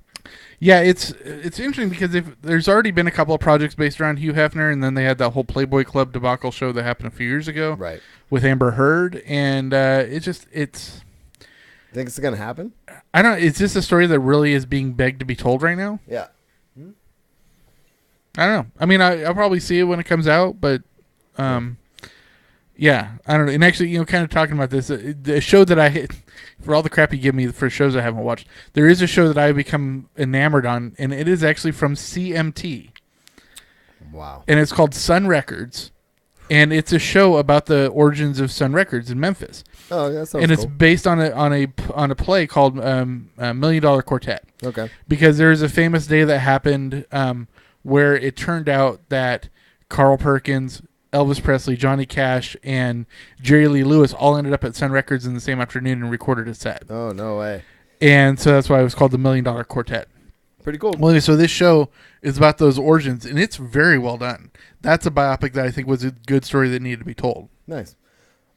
Yeah, it's interesting because there's already been a couple of projects based around Hugh Hefner, and then they had that whole Playboy Club debacle show that happened a few years ago, right, with Amber Heard, and it's. Think it's gonna happen? I don't. It's just a story that really is being begged to be told right now. Yeah. I don't know. I mean, I'll probably see it when it comes out, but, yeah, I don't know. And actually, kind of talking about this, the show that I hit, for all the crap you give me for shows I haven't watched, there is a show that I've become enamored on, and it is actually from CMT. Wow. And it's called Sun Records, and it's a show about the origins of Sun Records in Memphis. Oh, that sounds And it's cool. based on a play called $1 Million Quartet. Okay. Because there's a famous day that happened where it turned out that Carl Perkins, Elvis Presley, Johnny Cash, and Jerry Lee Lewis all ended up at Sun Records in the same afternoon and recorded a set. Oh, no way. And so that's why it was called the $1 Million Quartet. Pretty cool. Well, anyway, so this show is about those origins, and it's very well done. That's a biopic that I think was a good story that needed to be told. Nice.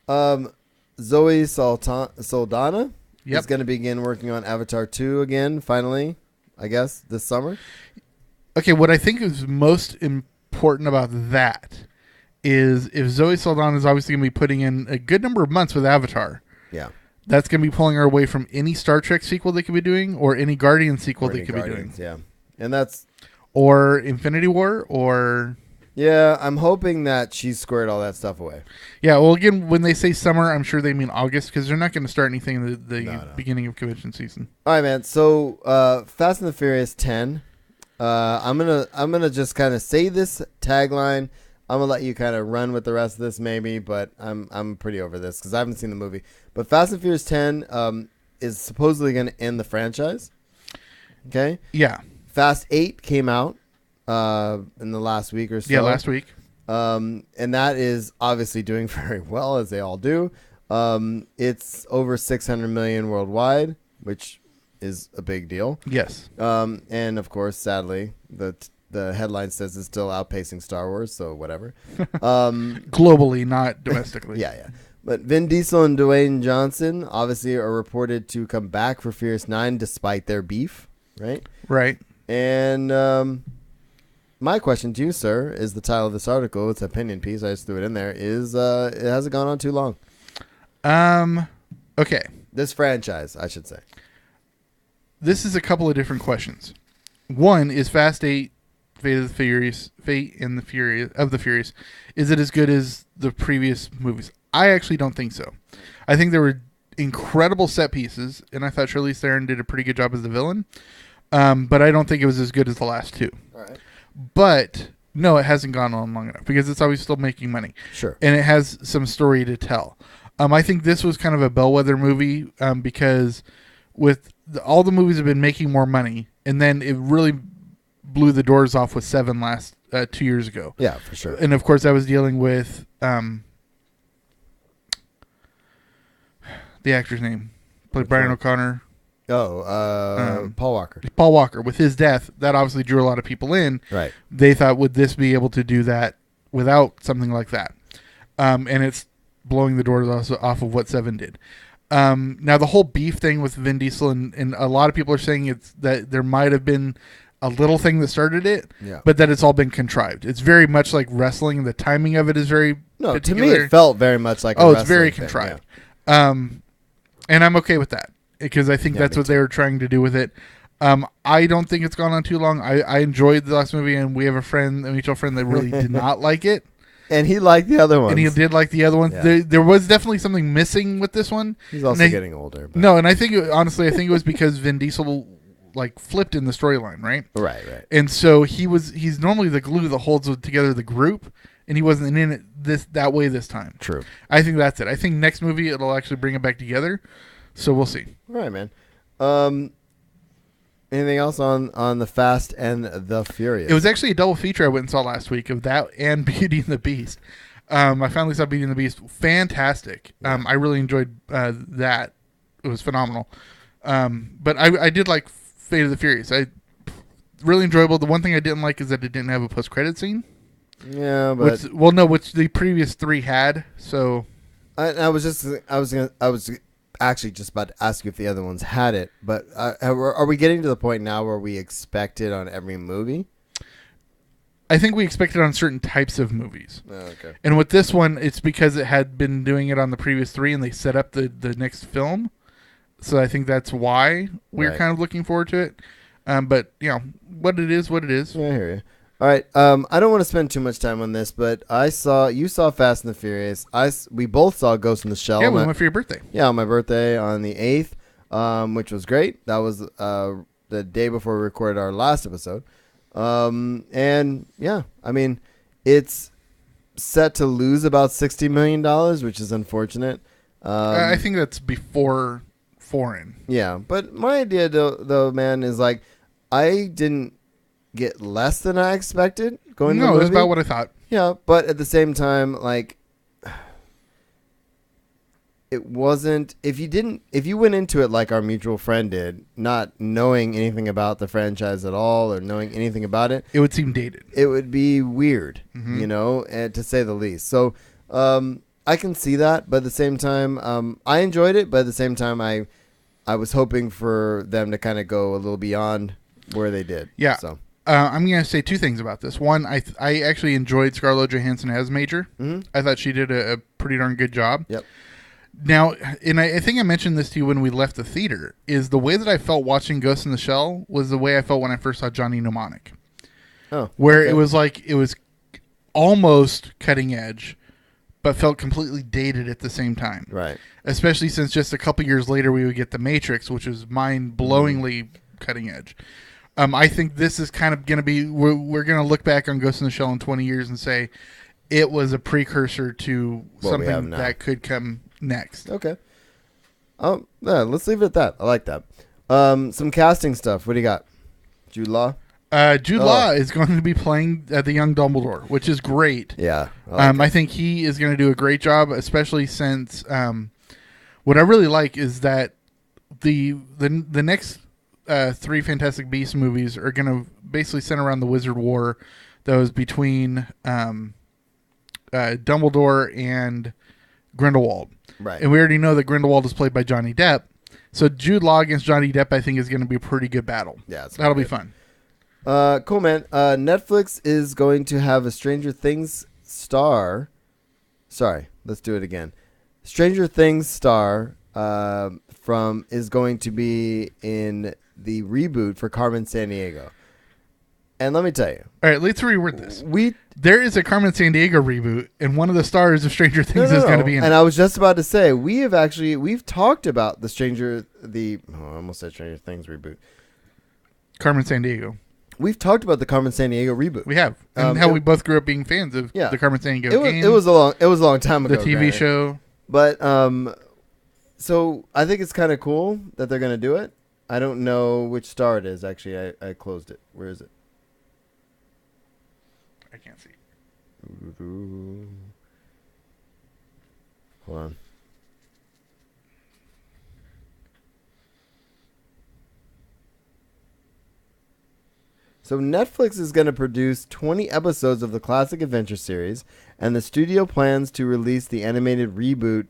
Zoe Saldana is going to begin working on Avatar 2 again, finally, I guess, this summer. Okay, what I think is most important about that is if Zoe Saldana is obviously going to be putting in a good number of months with Avatar. Yeah. That's going to be pulling her away from any Star Trek sequel they could be doing or any Guardian sequel they could be doing. Yeah. And that's... Or Infinity War or... Yeah, I'm hoping that she's squared all that stuff away. Yeah, well, again, when they say summer, I'm sure they mean August because they're not going to start anything in the beginning of convention season. All right, man. So, Fast and the Furious 10... I'm gonna just kind of say this tagline. I'm gonna let you kind of run with the rest of this, maybe, but I'm pretty over this because I haven't seen the movie. But Fast and Furious 10 is supposedly going to end the franchise. Okay. Yeah. Fast 8 came out in the last week or so. Yeah, last week. And that is obviously doing very well, as they all do. It's over 600 million worldwide, which is a big deal. Yes. And of course, sadly, the the headline says it's still outpacing Star Wars, so whatever. Globally, not domestically. Yeah. But Vin Diesel and Dwayne Johnson obviously are reported to come back for Furious 9 despite their beef, right? Right. And my question to you, sir, is the title of this article. It's an opinion piece. I just threw it in there. Is it hasn't gone on too long? Okay. This franchise, I should say. This is a couple of different questions. One is Fast 8, Fate and the Furious. Is it as good as the previous movies? I actually don't think so. I think there were incredible set pieces, and I thought Charlize Theron did a pretty good job as the villain. But I don't think it was as good as the last two. All right. But no, it hasn't gone on long enough because it's always still making money. Sure. And it has some story to tell. I think this was kind of a bellwether movie because with all the movies have been making more money, and then it really blew the doors off with Seven 2 years ago. Yeah, for sure. And of course, I was dealing with the actor's name, played Brian O'Connor. Paul Walker. Paul Walker. With his death, that obviously drew a lot of people in. Right. They thought, would this be able to do that without something like that? And it's blowing the doors off of what Seven did. Now, the whole beef thing with Vin Diesel, and a lot of people are saying it's that there might have been a little thing that started it, but that it's all been contrived. It's very much like wrestling. The timing of it is very No, particular. to me, it felt very much like a it's very wrestling thing, contrived. yeah. And I'm okay with that because I think that's what they were trying to do with it. I don't think it's gone on too long. I enjoyed the last movie, and we have a mutual friend that really did not like it. And he liked the other ones. And he did like the other ones. Yeah. There was definitely something missing with this one. He's also getting older. But. No, and I think, honestly, it was because Vin Diesel flipped in the storyline, right? Right. And so he's normally the glue that holds together the group, and he wasn't in it that way this time. True. I think that's it. I think next movie it'll actually bring it back together. So we'll see. All right, man. Anything else on the Fast and the Furious? It was actually a double feature I went and saw last week of that and Beauty and the Beast. I finally saw Beauty and the Beast. Fantastic. I really enjoyed that. It was phenomenal. But I did like Fate of the Furious. Really enjoyable. The one thing I didn't like is that it didn't have a post-credit scene. Yeah, but which the previous three had. So I was actually just about to ask you if the other ones had it, but are we getting to the point now where we expect it on every movie? I think we expect it on certain types of movies. Oh, okay. And with this one, it's because it had been doing it on the previous three, and they set up the next film. So I think that's why we're kind of looking forward to it. But what it is. Yeah, I hear you. All right. I don't want to spend too much time on this, but you saw Fast and the Furious. We both saw Ghost in the Shell. Yeah, we went for your birthday. Yeah, on my birthday on the 8th, which was great. That was the day before we recorded our last episode. And yeah, I mean, it's set to lose about $60 million, which is unfortunate. I think that's before foreign. Yeah, but my idea though, man, is I didn't get less than I expected going to the movie. No, it was about what I thought. Yeah, but at the same time, it wasn't. If you went into it like our mutual friend did, not knowing anything about the franchise at all or knowing anything about it, it would seem dated. It would be weird, and to say the least. So I can see that, but at the same time, I enjoyed it. But at the same time, I was hoping for them to kind of go a little beyond where they did. Yeah. So. I'm going to say two things about this. One, I actually enjoyed Scarlett Johansson as Major. Mm-hmm. I thought she did a pretty darn good job. Yep. Now, and I think I mentioned this to you when we left the theater, is the way that I felt watching Ghost in the Shell was the way I felt when I first saw Johnny Mnemonic. Oh. Where okay. it was almost cutting edge, but felt completely dated at the same time. Right. Especially since just a couple years later we would get The Matrix, which is mind-blowingly cutting edge. I think this is kind of going to be, we're going to look back on Ghost in the Shell in 20 years and say it was a precursor to something that could come next. Okay. Yeah, let's leave it at that. I like that. Some casting stuff. What do you got? Jude Law? Jude Law is going to be playing the young Dumbledore, which is great. Yeah. I think he is going to do a great job, especially since what I really like is that the next three Fantastic Beasts movies are going to basically center around the Wizard War that was between Dumbledore and Grindelwald. Right. And we already know that Grindelwald is played by Johnny Depp. So Jude Law against Johnny Depp, I think, is going to be a pretty good battle. Yeah, it's that'll be good. fun. Cool, man. Netflix is going to have a Stranger Things star. Sorry, let's do it again. Stranger Things star is going to be in the reboot for Carmen Sandiego. And let me tell you. All right, let's reword this. There is a Carmen Sandiego reboot, and one of the stars of Stranger Things is going to be in it. And I was just about to say, we've talked about I almost said Stranger Things reboot. Carmen Sandiego. We've talked about the Carmen Sandiego reboot. We have. And how we both grew up being fans of the Carmen Sandiego game. It was a long time ago. The TV show. But so I think it's kind of cool that they're going to do it. I don't know which star it is. Actually, I closed it. Where is it? I can't see. Hold on. So Netflix is going to produce 20 episodes of the classic adventure series, and the studio plans to release the animated reboot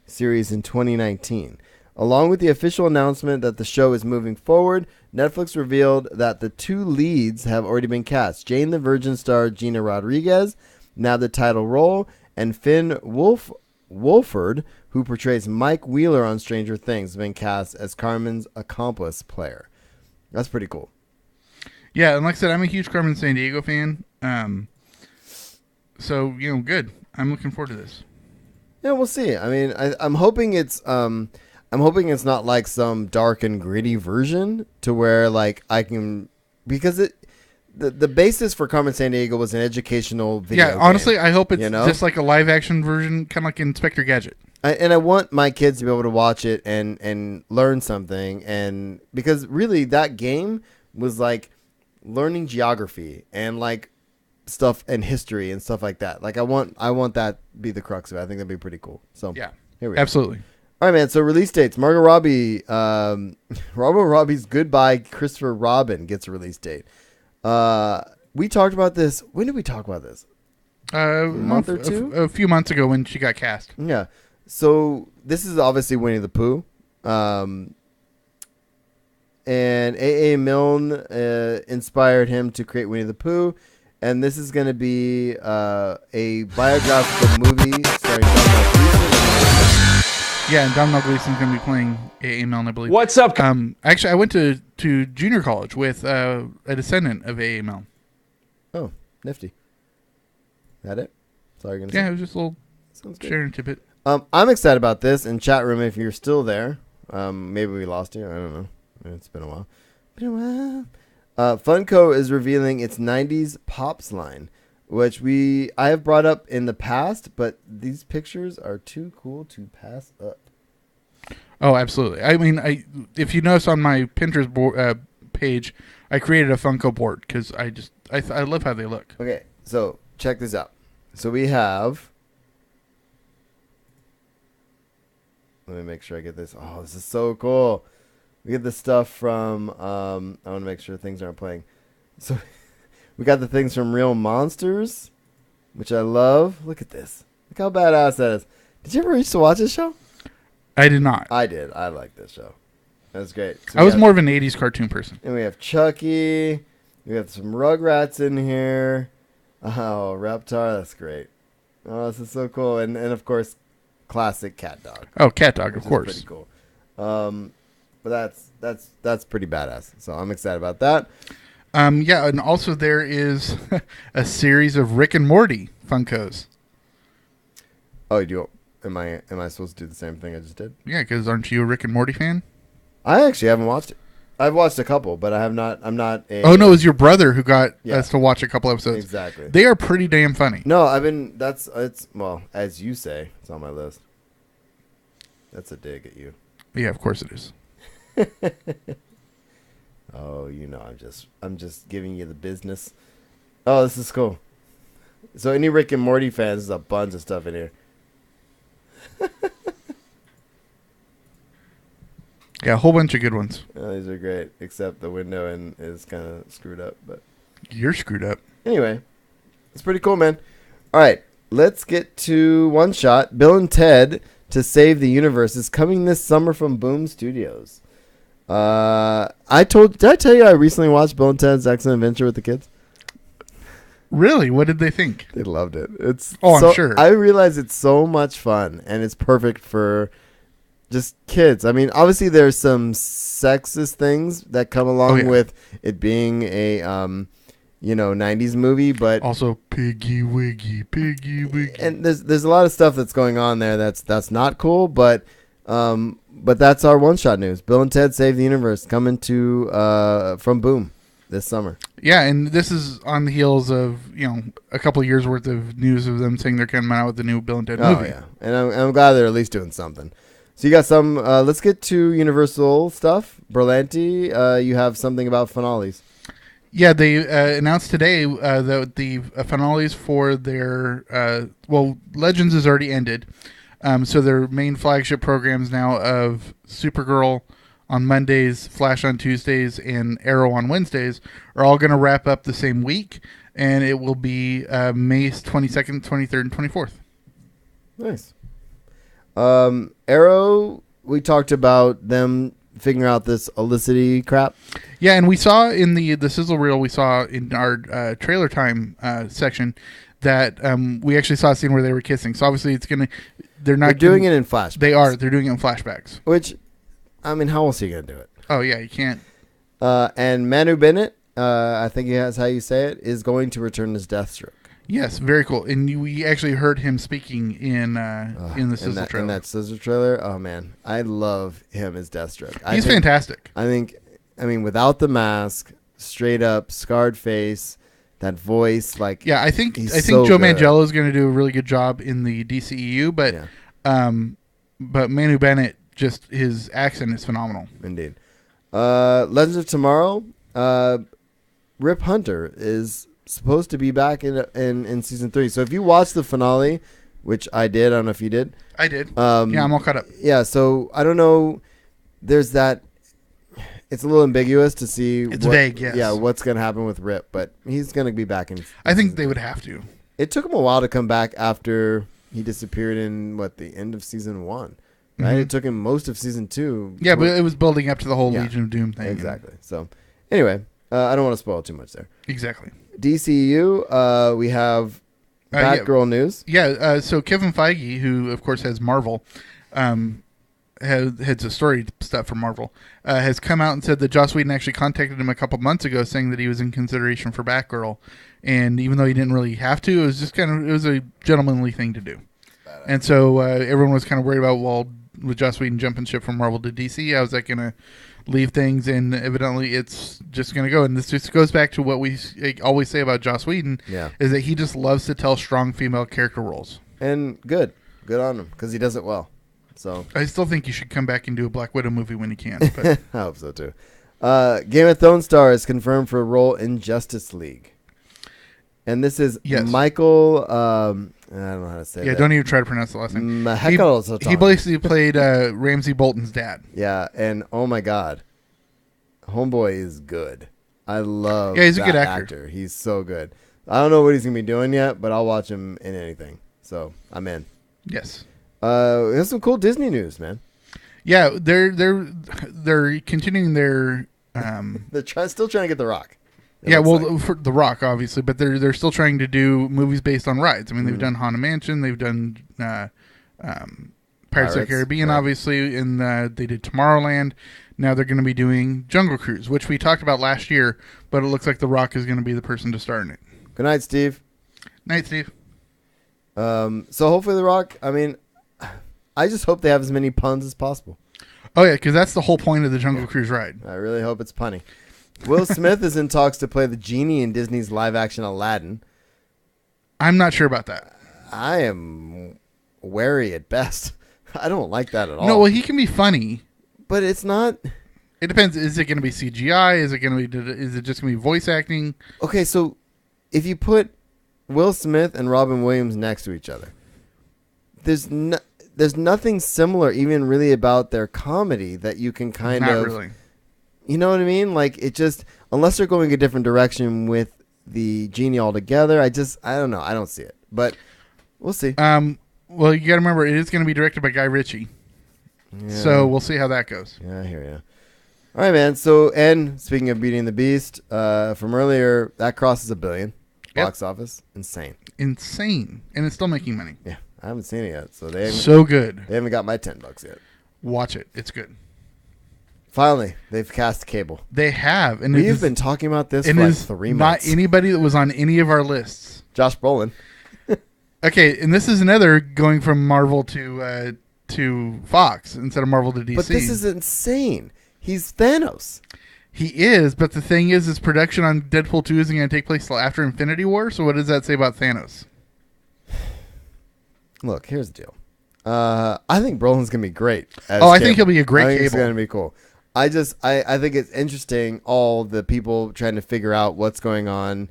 series in 2019. Along with the official announcement that the show is moving forward, Netflix revealed that the two leads have already been cast. Jane the Virgin star Gina Rodriguez, now the title role, and Finn Wolford, who portrays Mike Wheeler on Stranger Things, has been cast as Carmen's accomplice player. That's pretty cool. Yeah, and like I said, I'm a huge Carmen Sandiego fan. So, good. I'm looking forward to this. Yeah, we'll see. I mean, I'm hoping it's not like some dark and gritty version to where like I can, because the basis for Carmen Sandiego was an educational video. Yeah, honestly, game, I hope it's just like a live action version, kind of like Inspector Gadget. And I want my kids to be able to watch it and learn something, and because really that game was like learning geography and like stuff and history and stuff like that. Like I want that to be the crux of it. I think that'd be pretty cool. So yeah, here we go. Absolutely. All right, man. So release dates. Margot Robbie, Robbie's Goodbye Christopher Robin gets a release date. We talked about this. When did we talk about this? A month or two? A few months ago when she got cast. Yeah. So this is obviously Winnie the Pooh. And A.A. Milne inspired him to create Winnie the Pooh. And this is going to be a biographical movie starring Domhnall Gleeson. Yeah, and Domhnall Gleeson's going to be playing A.A. Milne, I believe. What's up? Actually, I went to junior college with a descendant of A.A. Milne. Oh, nifty. That it? Sorry, going to say. Yeah, it was just a little sharing tidbit. I'm excited about this. In chat room, if you're still there, maybe we lost you. I don't know. It's been a while. Funko is revealing its 90s Pops line, which I have brought up in the past, but these pictures are too cool to pass up. Oh, absolutely. I mean, if you notice on my Pinterest page, I created a Funko board because I love how they look. Okay, so check this out. So we have... Let me make sure I get this. Oh, this is so cool. We get the stuff from... I want to make sure things aren't playing. So we got the things from Real Monsters, which I love. Look at this. Look how badass that is. Did you ever used to watch this show? I did not. I did. I like this show. That's great. So I was more of an 80s cartoon person. And we have Chucky. We have some Rugrats in here. Oh, Reptar. That's great. Oh, this is so cool. And of course, classic Cat Dog. Oh, Cat Dog, of course. Pretty cool. But that's pretty badass. So I'm excited about that. Yeah, and also there is a series of Rick and Morty Funkos. Oh, am I supposed to do the same thing I just did? Yeah, because aren't you a Rick and Morty fan? I actually haven't watched it. I've watched a couple, but I have not. I'm not. Oh no, it was your brother who got us to watch a couple episodes. Exactly. They are pretty damn funny. No, it's well, as you say, it's on my list. That's a dig at you. Yeah, of course it is. Oh, I'm just giving you the business. Oh, this is cool. So any Rick and Morty fans, there's a bunch of stuff in here. Yeah, a whole bunch of good ones. These are great, except the window and is kind of screwed up. But You're screwed up. anyway, it's pretty cool, man. All right, let's get to one shot. Bill and Ted to Save the Universe is coming this summer from Boom Studios. Did I tell you I recently watched Bill and Ted's Excellent Adventure with the kids? Really? What did they think? They loved it. I'm sure. I realize it's so much fun, and it's perfect for just kids. I mean, obviously there's some sexist things that come along with it being a 90s movie, but also Piggy Wiggy. and there's a lot of stuff that's going on there that's not cool, but that's our one shot news. Bill and Ted Save the Universe coming to from Boom this summer. Yeah, and this is on the heels of a couple of years worth of news of them saying they're coming out with the new Bill and Ted movie. Oh yeah, and I'm glad they're at least doing something. So you got some. Let's get to Universal stuff. Berlanti, you have something about finales. Yeah, they announced today that the finales for their Legends has already ended. So their main flagship programs now of Supergirl on Mondays, Flash on Tuesdays, and Arrow on Wednesdays are all going to wrap up the same week, and it will be May 22nd, 23rd, and 24th. Nice. Arrow, we talked about them figuring out this Olicity crap. Yeah, and we saw in the sizzle reel, we saw in our trailer time section that we actually saw a scene where they were kissing. So obviously they're doing it in flashbacks. They're doing it in flashbacks. Which, I mean, how else are you going to do it? Oh, yeah, you can't. And Manu Bennett, I think that's how you say it, is going to return as Deathstroke. Yes, very cool. And we actually heard him speaking in the sizzle trailer. In that sizzle trailer, oh man, I love him as Deathstroke. He's fantastic. I mean, without the mask, straight up, scarred face, that voice, like yeah, I think so Joe good. Manganiello is going to do a really good job in the DCEU, but Manu Bennett, just his accent is phenomenal. Indeed. Legends of Tomorrow, Rip Hunter is supposed to be back in season 3. So if you watched the finale, which I did, I don't know if you did. I did. Yeah, I'm all caught up. Yeah, so I don't know. There's that. It's a little ambiguous to see. It's vague, yes. Yeah, what's going to happen with Rip, but he's going to be back in. I think they would have to. It took him a while to come back after he disappeared in the end of season 1. Right? Mm-hmm. It took him most of season 2. Yeah, but it was building up to the whole Legion of Doom thing. Exactly. So, anyway, I don't want to spoil too much there. Exactly. DCU, we have Batgirl news. Yeah, so Kevin Feige, who of course has Marvel, heads of story stuff for Marvel, has come out and said that Joss Whedon actually contacted him a couple months ago saying that he was in consideration for Batgirl. And even though he didn't really have to, it was just it was a gentlemanly thing to do. And so everyone was kind of worried about, with Joss Whedon jumping ship from Marvel to DC, how is that going to leave things? And evidently it's just going to go. And this just goes back to what we always say about Joss Whedon, is that he just loves to tell strong female character roles. And good on him, because he does it well. So I still think you should come back and do a Black Widow movie when you can. But I hope so too. Game of Thrones star is confirmed for a role in Justice League. And this is Michael, I don't know how to say that. Yeah, don't even try to pronounce the last name. He basically played Ramsay Bolton's dad. Yeah, and oh my God. Homeboy is good. I love he's a good actor. He's so good. I don't know what he's going to be doing yet, but I'll watch him in anything. So, I'm in. Yes. There's some cool Disney news, man. Yeah, they're continuing their they're still trying to get The Rock. For The Rock, obviously, but they're still trying to do movies based on rides. I mean, they've done Haunted Mansion, they've done Pirates of the Caribbean, obviously, and they did Tomorrowland. Now they're going to be doing Jungle Cruise, which we talked about last year, but it looks like The Rock is going to be the person to star in it. Good night, Steve. Night, Steve. So hopefully The Rock, I mean, I just hope they have as many puns as possible. Oh, yeah, because that's the whole point of the Jungle Cruise ride. I really hope it's punny. Will Smith is in talks to play the genie in Disney's live-action Aladdin. I'm not sure about that. I am wary at best. I don't like that at all. No, well, he can be funny. But it's not... It depends. Is it going to be CGI? Is it just going to be voice acting? Okay, so if you put Will Smith and Robin Williams next to each other, there's nothing similar even really about their comedy that you can kind Not of really. You know what I mean? Like, it just, unless they're going a different direction with the Genie altogether, I don't know. I don't see it. But we'll see. Well, you got to remember, it is going to be directed by Guy Ritchie. Yeah. So we'll see how that goes. Yeah, I hear you. All right, man. So, and speaking of Beauty and the Beast, from earlier, that crosses $1 billion box office. Insane. Insane. And it's still making money. Yeah, I haven't seen it yet. So they haven't, so good. They haven't got my $10 yet. Watch it. It's good. Finally, they've cast Cable. They have. And we've been talking about this for like 3 months. Not anybody that was on any of our lists. Josh Brolin. Okay, and this is another going from Marvel to Fox instead of Marvel to DC. But this is insane. He's Thanos. He is, but the thing is production on Deadpool 2 isn't going to take place till after Infinity War, so what does that say about Thanos? Look, here's the deal. I think Brolin's going to be great. I think he'll be a great Cable. It's going to be cool. I think it's interesting, all the people trying to figure out what's going on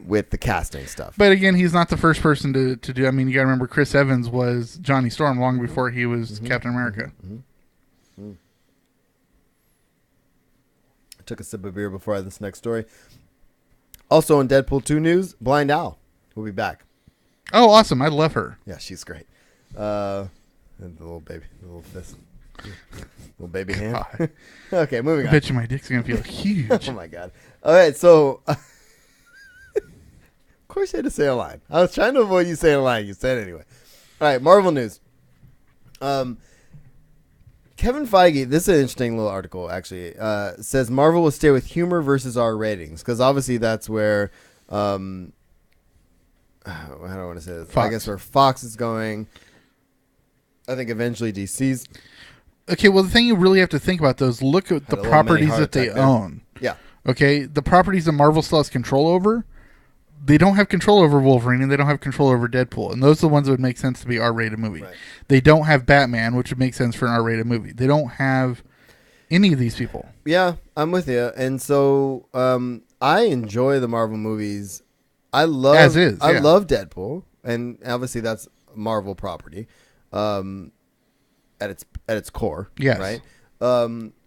with the casting stuff. But again, he's not the first person to do. I mean, you got to remember Chris Evans was Johnny Storm long before he was Captain America. I took a sip of beer before I had this next story. Also in Deadpool 2 news, Blind Owl will be back. Oh, awesome. I love her. Yeah, she's great. And the little baby, the little fist. Little baby hand. Okay, moving on. I bet you my dick's going to feel huge. Oh, my God. All right, so... of course you had to say a line. I was trying to avoid you saying a line. You said it anyway. All right, Marvel news. Kevin Feige, this is an interesting little article, actually, says Marvel will stay with humor versus R ratings, because obviously that's where... I don't want to say this. Fox. I guess where Fox is going. I think eventually DC's... Okay, well, the thing you really have to think about, though, is look at the properties that they own. Yeah. Okay, the properties that Marvel still has control over, they don't have control over Wolverine, and they don't have control over Deadpool. And those are the ones that would make sense to be R-rated movie. Right. They don't have Batman, which would make sense for an R-rated movie. They don't have any of these people. Yeah, I'm with you. And so I enjoy the Marvel movies. I love I love Deadpool, and obviously that's a Marvel property. At its core, yes. Right?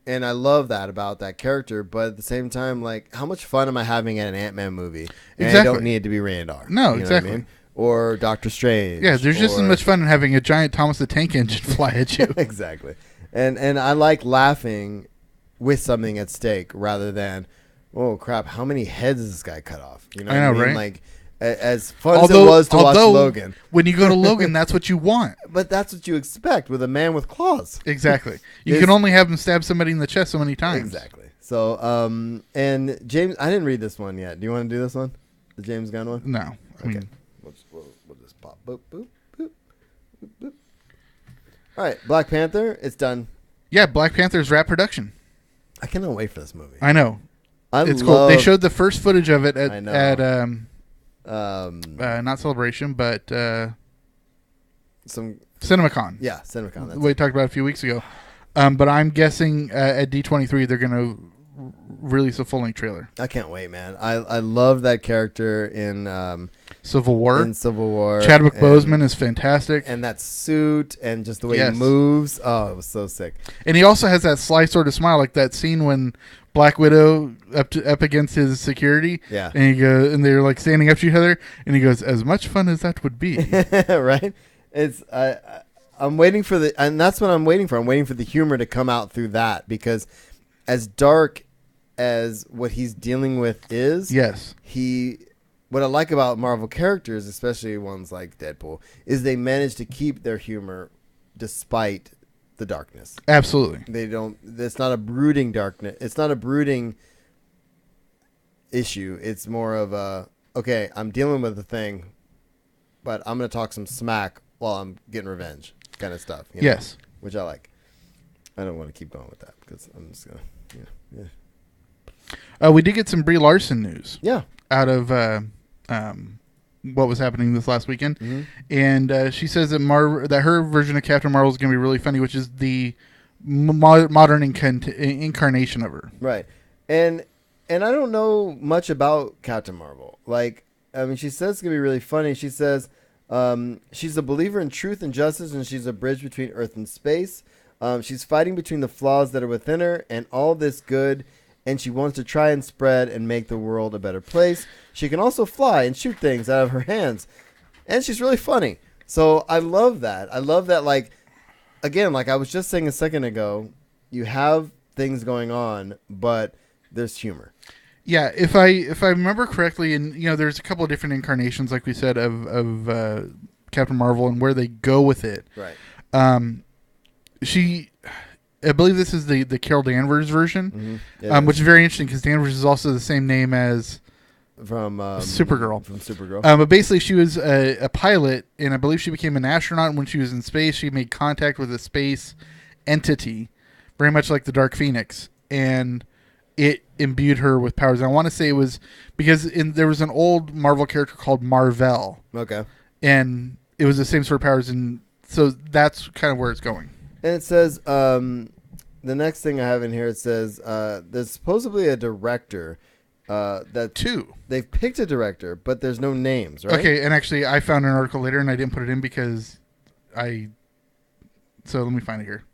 And I love that about that character, but at the same time, like, how much fun am I having at an Ant-Man movie? And exactly. I don't need it to be rated R. No, you know exactly. What I mean? Or Doctor Strange. Yeah, there's just as much fun in having a giant Thomas the Tank Engine fly at you. Exactly. And I like laughing with something at stake rather than, oh crap, how many heads does this guy cut off? You know what I mean? Right? Like, as fun as it was to watch Logan. When you go to Logan, that's what you want. But that's what you expect with a man with claws. Exactly. You can only have him stab somebody in the chest so many times. Exactly. So, and James, I didn't read this one yet. Do you want to do this one? The James Gunn one? No. Okay. We'll just pop. Boop, boop, boop, boop, boop. All right. Black Panther, it's done. Yeah, Black Panther's wrap production. I cannot wait for this movie. I know. It's cool. They showed the first footage of it at not Celebration, but some CinemaCon. Yeah, CinemaCon. That's we talked about a few weeks ago. But I'm guessing at D23 they're going to release a full-length trailer. I can't wait, man. I love that character in Civil War. Chadwick Boseman is fantastic. And that suit and just the way he moves. Oh, it was so sick. And he also has that sly sort of smile, like that scene when Black Widow up against his security. Yeah. And they're like standing up to each other, and he goes, "As much fun as that would be." Right? It's I'm waiting for and that's what I'm waiting for. I'm waiting for the humor to come out through that, because as dark as what he's dealing with is, yes. What I like about Marvel characters, especially ones like Deadpool, is they manage to keep their humor despite the darkness. Absolutely. It's not a brooding darkness. It's not a brooding issue. It's more of okay, I'm dealing with the thing, but I'm going to talk some smack while I'm getting revenge kind of stuff. You know? Yes. Which I like. I don't want to keep going with that because I'm just going to, we did get some Brie Larson news. Yeah. Out of what was happening this last weekend. Mm-hmm. And she says that that her version of Captain Marvel is going to be really funny, which is the modern incarnation of her. Right. And I don't know much about Captain Marvel. Like, I mean, she says it's going to be really funny. She says, She's a believer in truth and justice, and she's a bridge between Earth and space. She's fighting between the flaws that are within her and all this good, and she wants to try and spread and make the world a better place. She can also fly and shoot things out of her hands, and she's really funny. So I love that. I love that, like, again, like I was just saying a second ago, you have things going on, but there's humor. Yeah, if I remember correctly, and there's a couple of different incarnations, like we said, of Captain Marvel and where they go with it. Right. I believe this is the Carol Danvers version, which is very interesting because Danvers is also the same name as from Supergirl. From Supergirl. But basically, she was a pilot, and I believe she became an astronaut. And when she was in space, she made contact with a space entity, very much like the Dark Phoenix, and it imbued her with powers. And I want to say it was because there was an old Marvel character called Mar-Vell. Okay. And it was the same sort of powers, and so that's kind of where it's going. And it says, the next thing I have in here, it says there's supposedly a director. They've picked a director, but there's no names, right? Okay, and actually, I found an article later, and I didn't put it in because So let me find it here.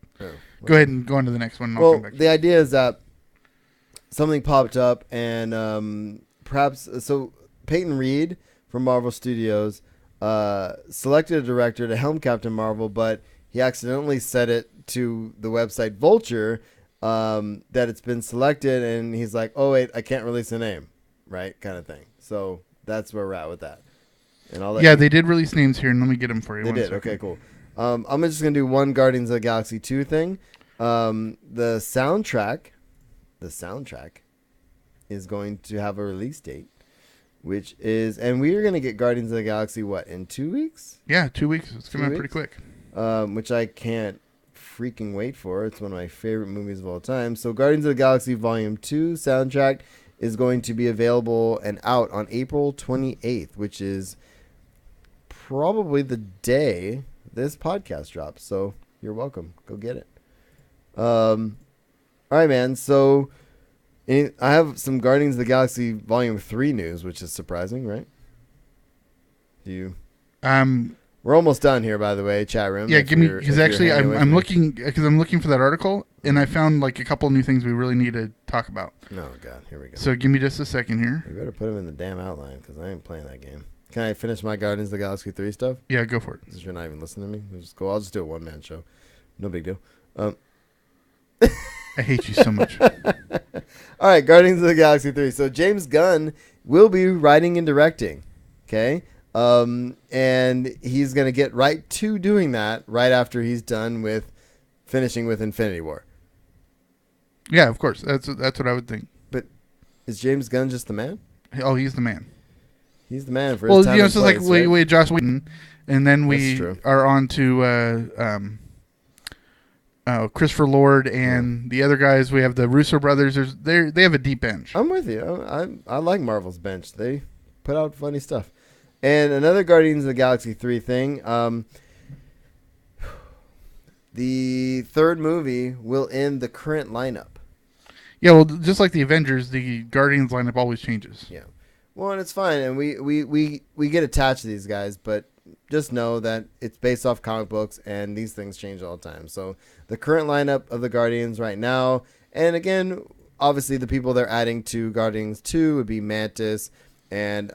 Go ahead and go on to the next one. And I'll come back. The idea is that something popped up, and perhaps so Peyton Reed from Marvel Studios selected a director to helm Captain Marvel, but he accidentally said it to the website Vulture that it's been selected, and he's like, "Oh wait, I can't release a name," right? Kind of thing. So that's where we're at with that. And all that. They did release names here, and let me get them for you. They did. Okay, cool. I'm just gonna do one Guardians of the Galaxy 2 thing. The soundtrack is going to have a release date, which is, and we are gonna get Guardians of the Galaxy in 2 weeks? Yeah, 2 weeks. It's coming out pretty quick. Which I can't freaking wait for. It's one of my favorite movies of all time. So Guardians of the Galaxy Volume 2 soundtrack is going to be available and out on April 28th, which is probably the day this podcast drops. So you're welcome. Go get it. All right, man. So I have some Guardians of the Galaxy Volume 3 news, which is surprising, right? We're almost done here, by the way, chat room. Yeah, give me, because actually I'm looking for that article, and I found like a couple of new things we really need to talk about. Oh God, here we go. So give me just a second here. We better put them in the damn outline because I ain't playing that game. Can I finish my Guardians of the Galaxy 3 stuff? Yeah, go for it. Since you're not even listening to me, it's cool. I'll just do a one-man show. No big deal. I hate you so much. All right, Guardians of the Galaxy 3. So James Gunn will be writing and directing. Okay. And he's going to get right to doing that right after he's done with finishing with Infinity War. Yeah, of course. That's what I would think. But is James Gunn just the man? Oh, he's the man. He's the man for his time. Well, it's like we Joss Whedon, and then we are on to Christopher Lord and the other guys. We have the Russo brothers. They have a deep bench. I'm with you. I like Marvel's bench. They put out funny stuff. And another Guardians of the Galaxy 3 thing. The third movie will end the current lineup. Yeah, well, just like the Avengers, the Guardians lineup always changes. Yeah. Well, and it's fine, and we get attached to these guys, but just know that it's based off comic books, and these things change all the time. So the current lineup of the Guardians right now, and again, obviously the people they're adding to Guardians 2 would be Mantis and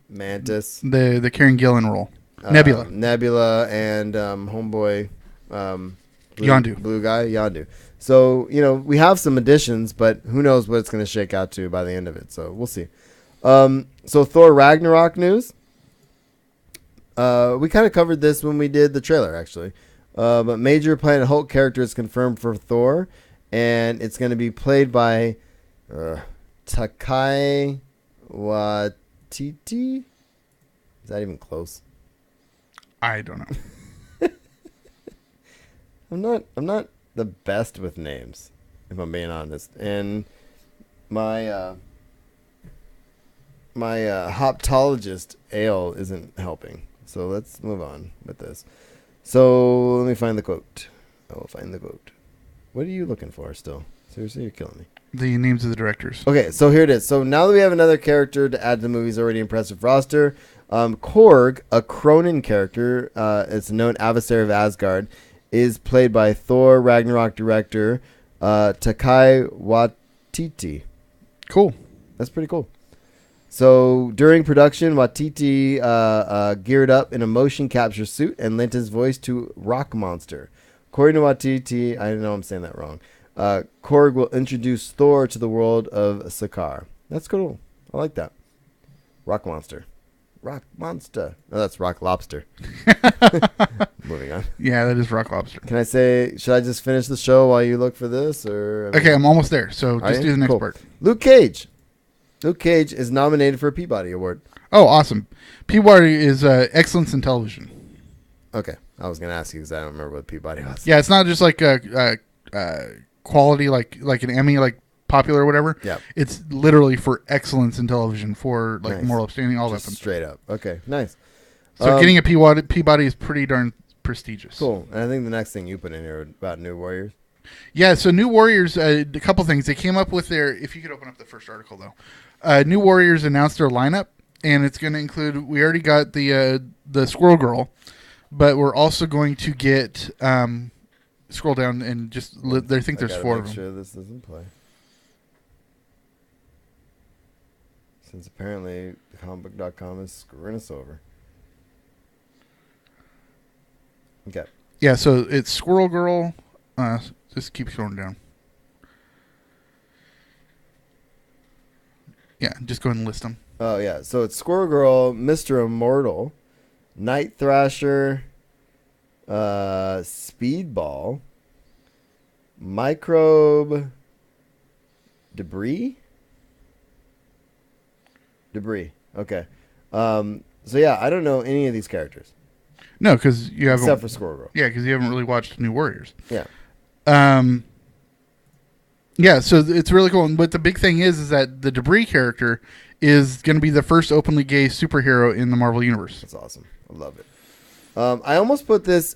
Mantis. The Karen Gillan role. Nebula. Nebula and homeboy Yondu. Blue guy, Yondu. So, we have some additions, but who knows what it's going to shake out to by the end of it. So we'll see. So Thor Ragnarok news. We kind of covered this when we did the trailer, actually. But major Planet Hulk character is confirmed for Thor, and it's going to be played by Takai Waititi. Is that even close? I don't know. I'm not the best with names, if I'm being honest. And my hoptologist ale isn't helping. So let's move on with this. So let me find the quote. I will find the quote. What are you looking for still? Seriously, you're killing me. The names of the directors. Okay, so here it is. So now that we have another character to add to the movie's already impressive roster, Korg, a Cronin character, it's a known adversary of Asgard, is played by Thor Ragnarok director Takai Waititi. Cool. That's pretty cool. So during production, Waititi geared up in a motion capture suit and lent his voice to Rock Monster. According to Waititi, I know I'm saying that wrong. Korg will introduce Thor to the world of Sakaar. That's cool. I like that. Rock Monster. Rock Monster. No, that's Rock Lobster. Moving on. Yeah, that is Rock Lobster. Can I say, should I just finish the show while you look for this? Or Okay, I'm almost there. So just do the next Cool. part. Luke Cage. Luke Cage is nominated for a Peabody Award. Oh, awesome. Peabody is Excellence in Television. Okay. I was going to ask you because I don't remember what Peabody was. Yeah, it's not just like a quality like an Emmy, like popular or whatever. Yeah. It's literally for excellence in television, for like Nice. moral upstanding, all Just that. straight up. Okay, nice. So getting a Peabody is pretty darn prestigious. Cool. And I think the next thing you put in here about New Warriors. Yeah, so New Warriors, a couple things. They came up with their, if you could open up the first article though. New Warriors announced their lineup, and it's going to include, we already got the Squirrel Girl, but we're also going to get, scroll down and just, I think there's 4 of them. Make sure this doesn't play. Since apparently comicbook.com is screwing us over. Okay. Yeah, so it's Squirrel Girl. Just keep scrolling down. Yeah, just go ahead and list them. Oh, yeah. So it's Squirrel Girl, Mr. Immortal, Night Thrasher, Speedball, Microbe, Debris. Okay. So yeah, I don't know any of these characters. No, because you haven't. Except for Squirrel Girl. Yeah, because you haven't really watched New Warriors. Yeah. Yeah, so it's really cool. But the big thing is that the Debris character is going to be the first openly gay superhero in the Marvel Universe. That's awesome. I love it. I almost put this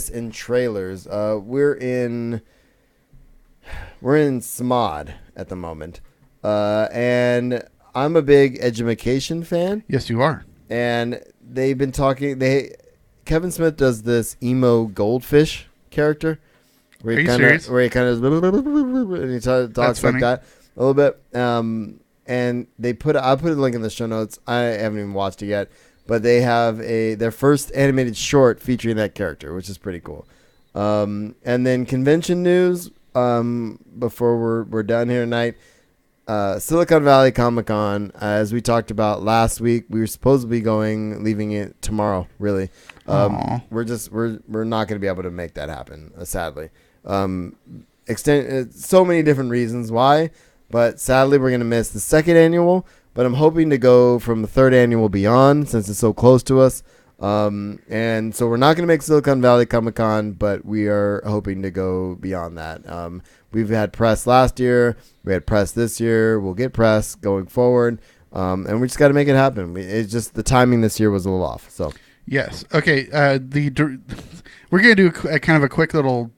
in trailers. We're in SMOD at the moment. And I'm a big Edumacation fan. Yes, you are. And they've been talking. Kevin Smith does this emo goldfish character. Where he kind of and he talks like that a little bit. And I put a link in the show notes. I haven't even watched it yet, but they have their first animated short featuring that character, which is pretty cool. And then convention news. Before we're done here tonight. Silicon Valley Comic-Con, as we talked about last week, we were supposed to be leaving it tomorrow, really. We're not going to be able to make that happen, sadly. So many different reasons why, but sadly we're going to miss the second annual, but I'm hoping to go from the third annual beyond since it's so close to us. And so we're not going to make Silicon Valley Comic-Con, but we are hoping to go beyond that. We've had press last year. We had press this year. We'll get press going forward. And we just got to make it happen. It's just the timing this year was a little off. So yes. Okay. We're going to do a kind of a quick little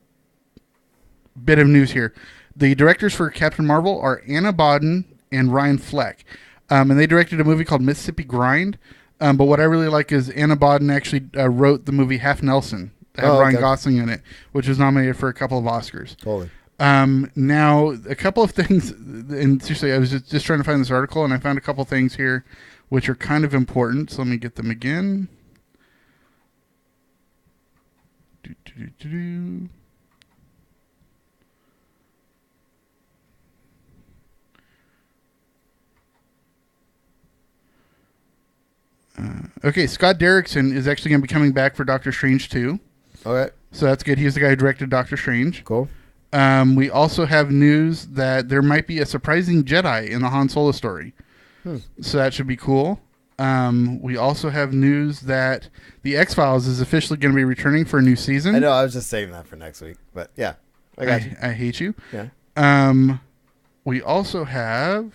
bit of news here. The directors for Captain Marvel are Anna Bodden and Ryan Fleck. And they directed a movie called Mississippi Grind. But what I really like is Anna Bodden actually wrote the movie Half Nelson. That had Ryan Gosling in it, which was nominated for a couple of Oscars. Totally. Now, a couple of things, and seriously, I was just trying to find this article, and I found a couple things here which are kind of important. So let me get them again. Okay, Scott Derrickson is actually going to be coming back for Doctor Strange 2. Okay. So that's good. He's the guy who directed Doctor Strange. Cool. We also have news that there might be a surprising Jedi in the Han Solo story. So that should be cool. We also have news that the X-Files is officially going to be returning for a new season. I know. I was just saving that for next week. But yeah, I got you. I hate you. Yeah. We also have...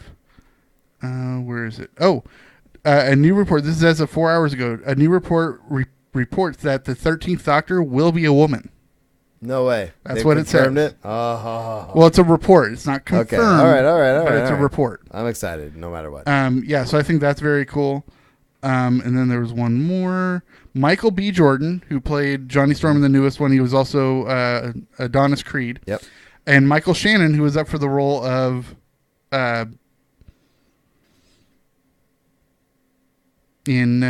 where is it? Oh, a new report. This is as of 4 hours ago. A new report reports that the 13th Doctor will be a woman. No way. That's They've what it says. confirmed it? Oh. Well, it's a report. It's not confirmed. Okay. All right. But it's a report. I'm excited no matter what. Yeah, so I think that's very cool. And then there was one more. Michael B. Jordan, who played Johnny Storm in the newest one. He was also Adonis Creed. Yep. And Michael Shannon, who was up for the role of in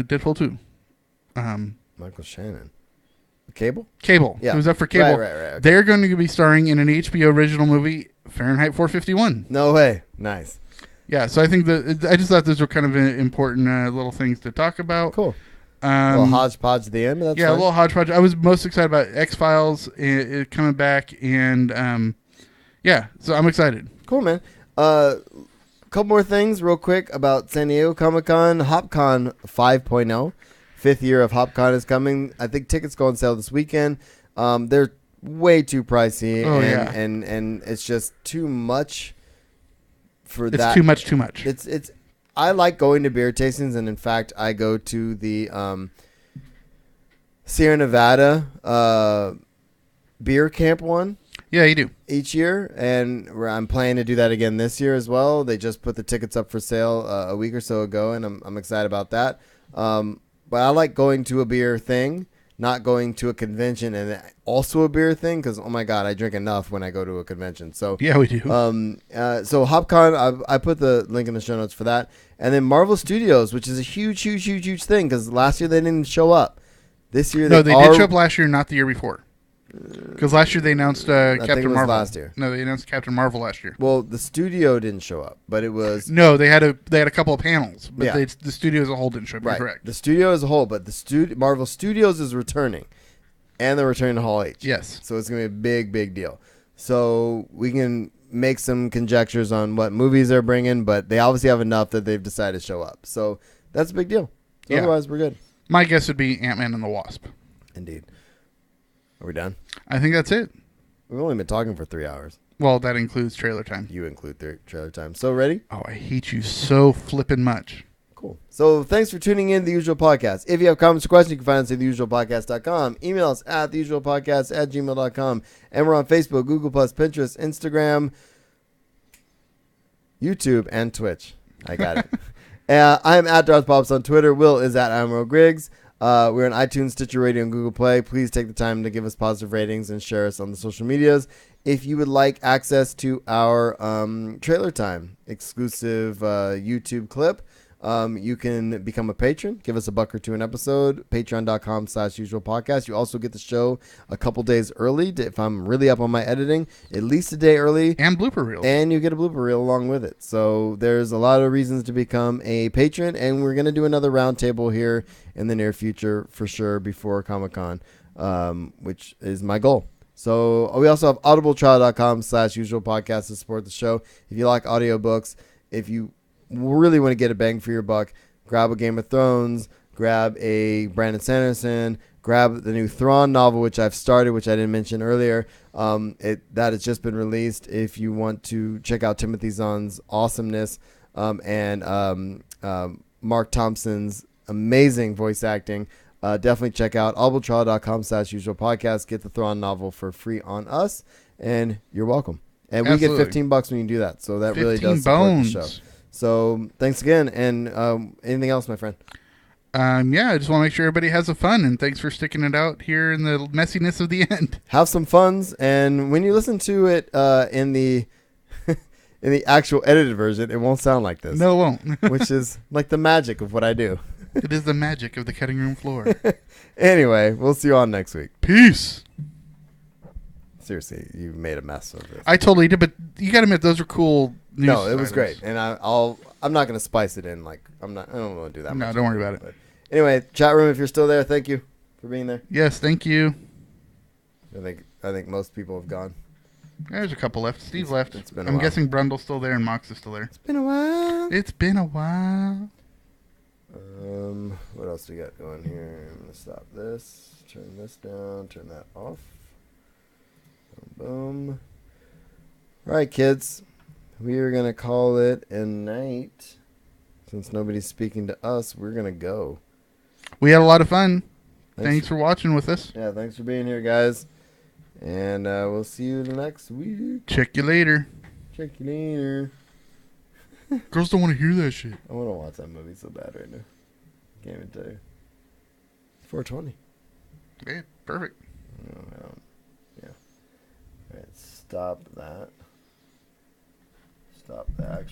Deadpool 2. Michael Shannon. Cable? Cable. Yeah. Who was up for Cable. Right. Okay. They're going to be starring in an HBO original movie, Fahrenheit 451. No way. Nice. Yeah, so I think I just thought those were kind of important little things to talk about. Cool. A little hodgepodge at the end. But that's yeah, fine. a little hodgepodge. I was most excited about X-Files coming back, and yeah, so I'm excited. Cool, man. A couple more things real quick about San Diego Comic-Con. HopCon 5.0. 5th year of HopCon is coming. I think tickets go on sale this weekend. They're way too pricey, and it's just too much for that. It's too much. It's. I like going to beer tastings, and in fact, I go to the Sierra Nevada beer camp one. Yeah, you do. Each year, and I'm planning to do that again this year as well. They just put the tickets up for sale a week or so ago, and I'm excited about that. But I like going to a beer thing, not going to a convention and also a beer thing, because, oh my God, I drink enough when I go to a convention. So yeah, we do. So HopCon, I put the link in the show notes for that. And then Marvel Studios, which is a huge thing, because last year they didn't show up. This year they did show up last year, not the year before. Because last year they announced Captain Marvel. Last year. No, they announced Captain Marvel last year. Well, the studio didn't show up, but it was no. They had a couple of panels, but the studio as a whole didn't show up. Right. Correct. The studio as a whole, but the Marvel Studios is returning, and they're returning to Hall H. Yes. So it's gonna be a big deal. So we can make some conjectures on what movies they're bringing, but they obviously have enough that they've decided to show up. So that's a big deal. So otherwise, we're good. My guess would be Ant-Man and the Wasp. Indeed. Are we done? I think that's it. We've only been talking for 3 hours. Well, that includes trailer time. You include trailer time. So ready? Oh, I hate you so flippin' much. Cool. So thanks for tuning in to The Usual Podcast. If you have comments or questions, you can find us at theusualpodcast.com. Email us at theusualpodcast@gmail.com. And we're on Facebook, Google+, Pinterest, Instagram, YouTube, and Twitch. I got it. I'm at Darth Pops on Twitter. Will is at Admiral Griggs. We're on iTunes, Stitcher Radio, and Google Play. Please take the time to give us positive ratings and share us on the social medias. If you would like access to our trailer time exclusive YouTube clip, you can become a patron. Give us $1 or $2 an episode. Patreon.com/usualpodcast. You also get the show a couple days early if I'm really up on my editing, at least a day early. And blooper reels. And you get a blooper reel along with it. So there's a lot of reasons to become a patron, and we're going to do another roundtable here in the near future for sure before Comic-Con, which is my goal. So we also have audibletrial.com/usualpodcast to support the show. If you like audiobooks, if you really want to get a bang for your buck, grab a Game of Thrones, grab a Brandon Sanderson, grab the new Thrawn novel, which I've started, which I didn't mention earlier. That has just been released. If you want to check out Timothy Zahn's awesomeness and Mark Thompson's amazing voice acting, definitely check out audibletrial.com/usualpodcast. Get the Thrawn novel for free on us, and you're welcome. And we get $15 when you do that, so that really does support the show. So thanks again, and anything else, my friend? Yeah, I just want to make sure everybody has a fun, and thanks for sticking it out here in the messiness of the end. Have some funs, and when you listen to it in the in the actual edited version, it won't sound like this. No, it won't. Which is like the magic of what I do. It is the magic of the cutting room floor. Anyway, we'll see you on next week. Peace. Seriously, you made a mess of this. I totally did, but you got to admit those are cool. No, it was great, and I'm not going to spice it in. Like I don't want to do that. No, don't worry about it. But anyway, chat room, if you're still there, thank you for being there. Yes, thank you. I think most people have gone. There's a couple left. Steve left. It's been a I'm while. guessing Brundle's still there and Mox is still there. It's been a while. It's been a while. What else do we got going here? I'm gonna stop this. Turn this down. Turn that off. Boom. All right, kids. We are gonna call it a night. Since nobody's speaking to us, we're gonna go. We had a lot of fun. Thanks for watching with us. Yeah, thanks for being here, guys. And we'll see you next week. Check you later. Check you later. Girls don't want to hear that shit. I want to watch that movie so bad right now. Can't even tell you. It's 420. Okay, perfect. Yeah. All right, stop that. Stop that.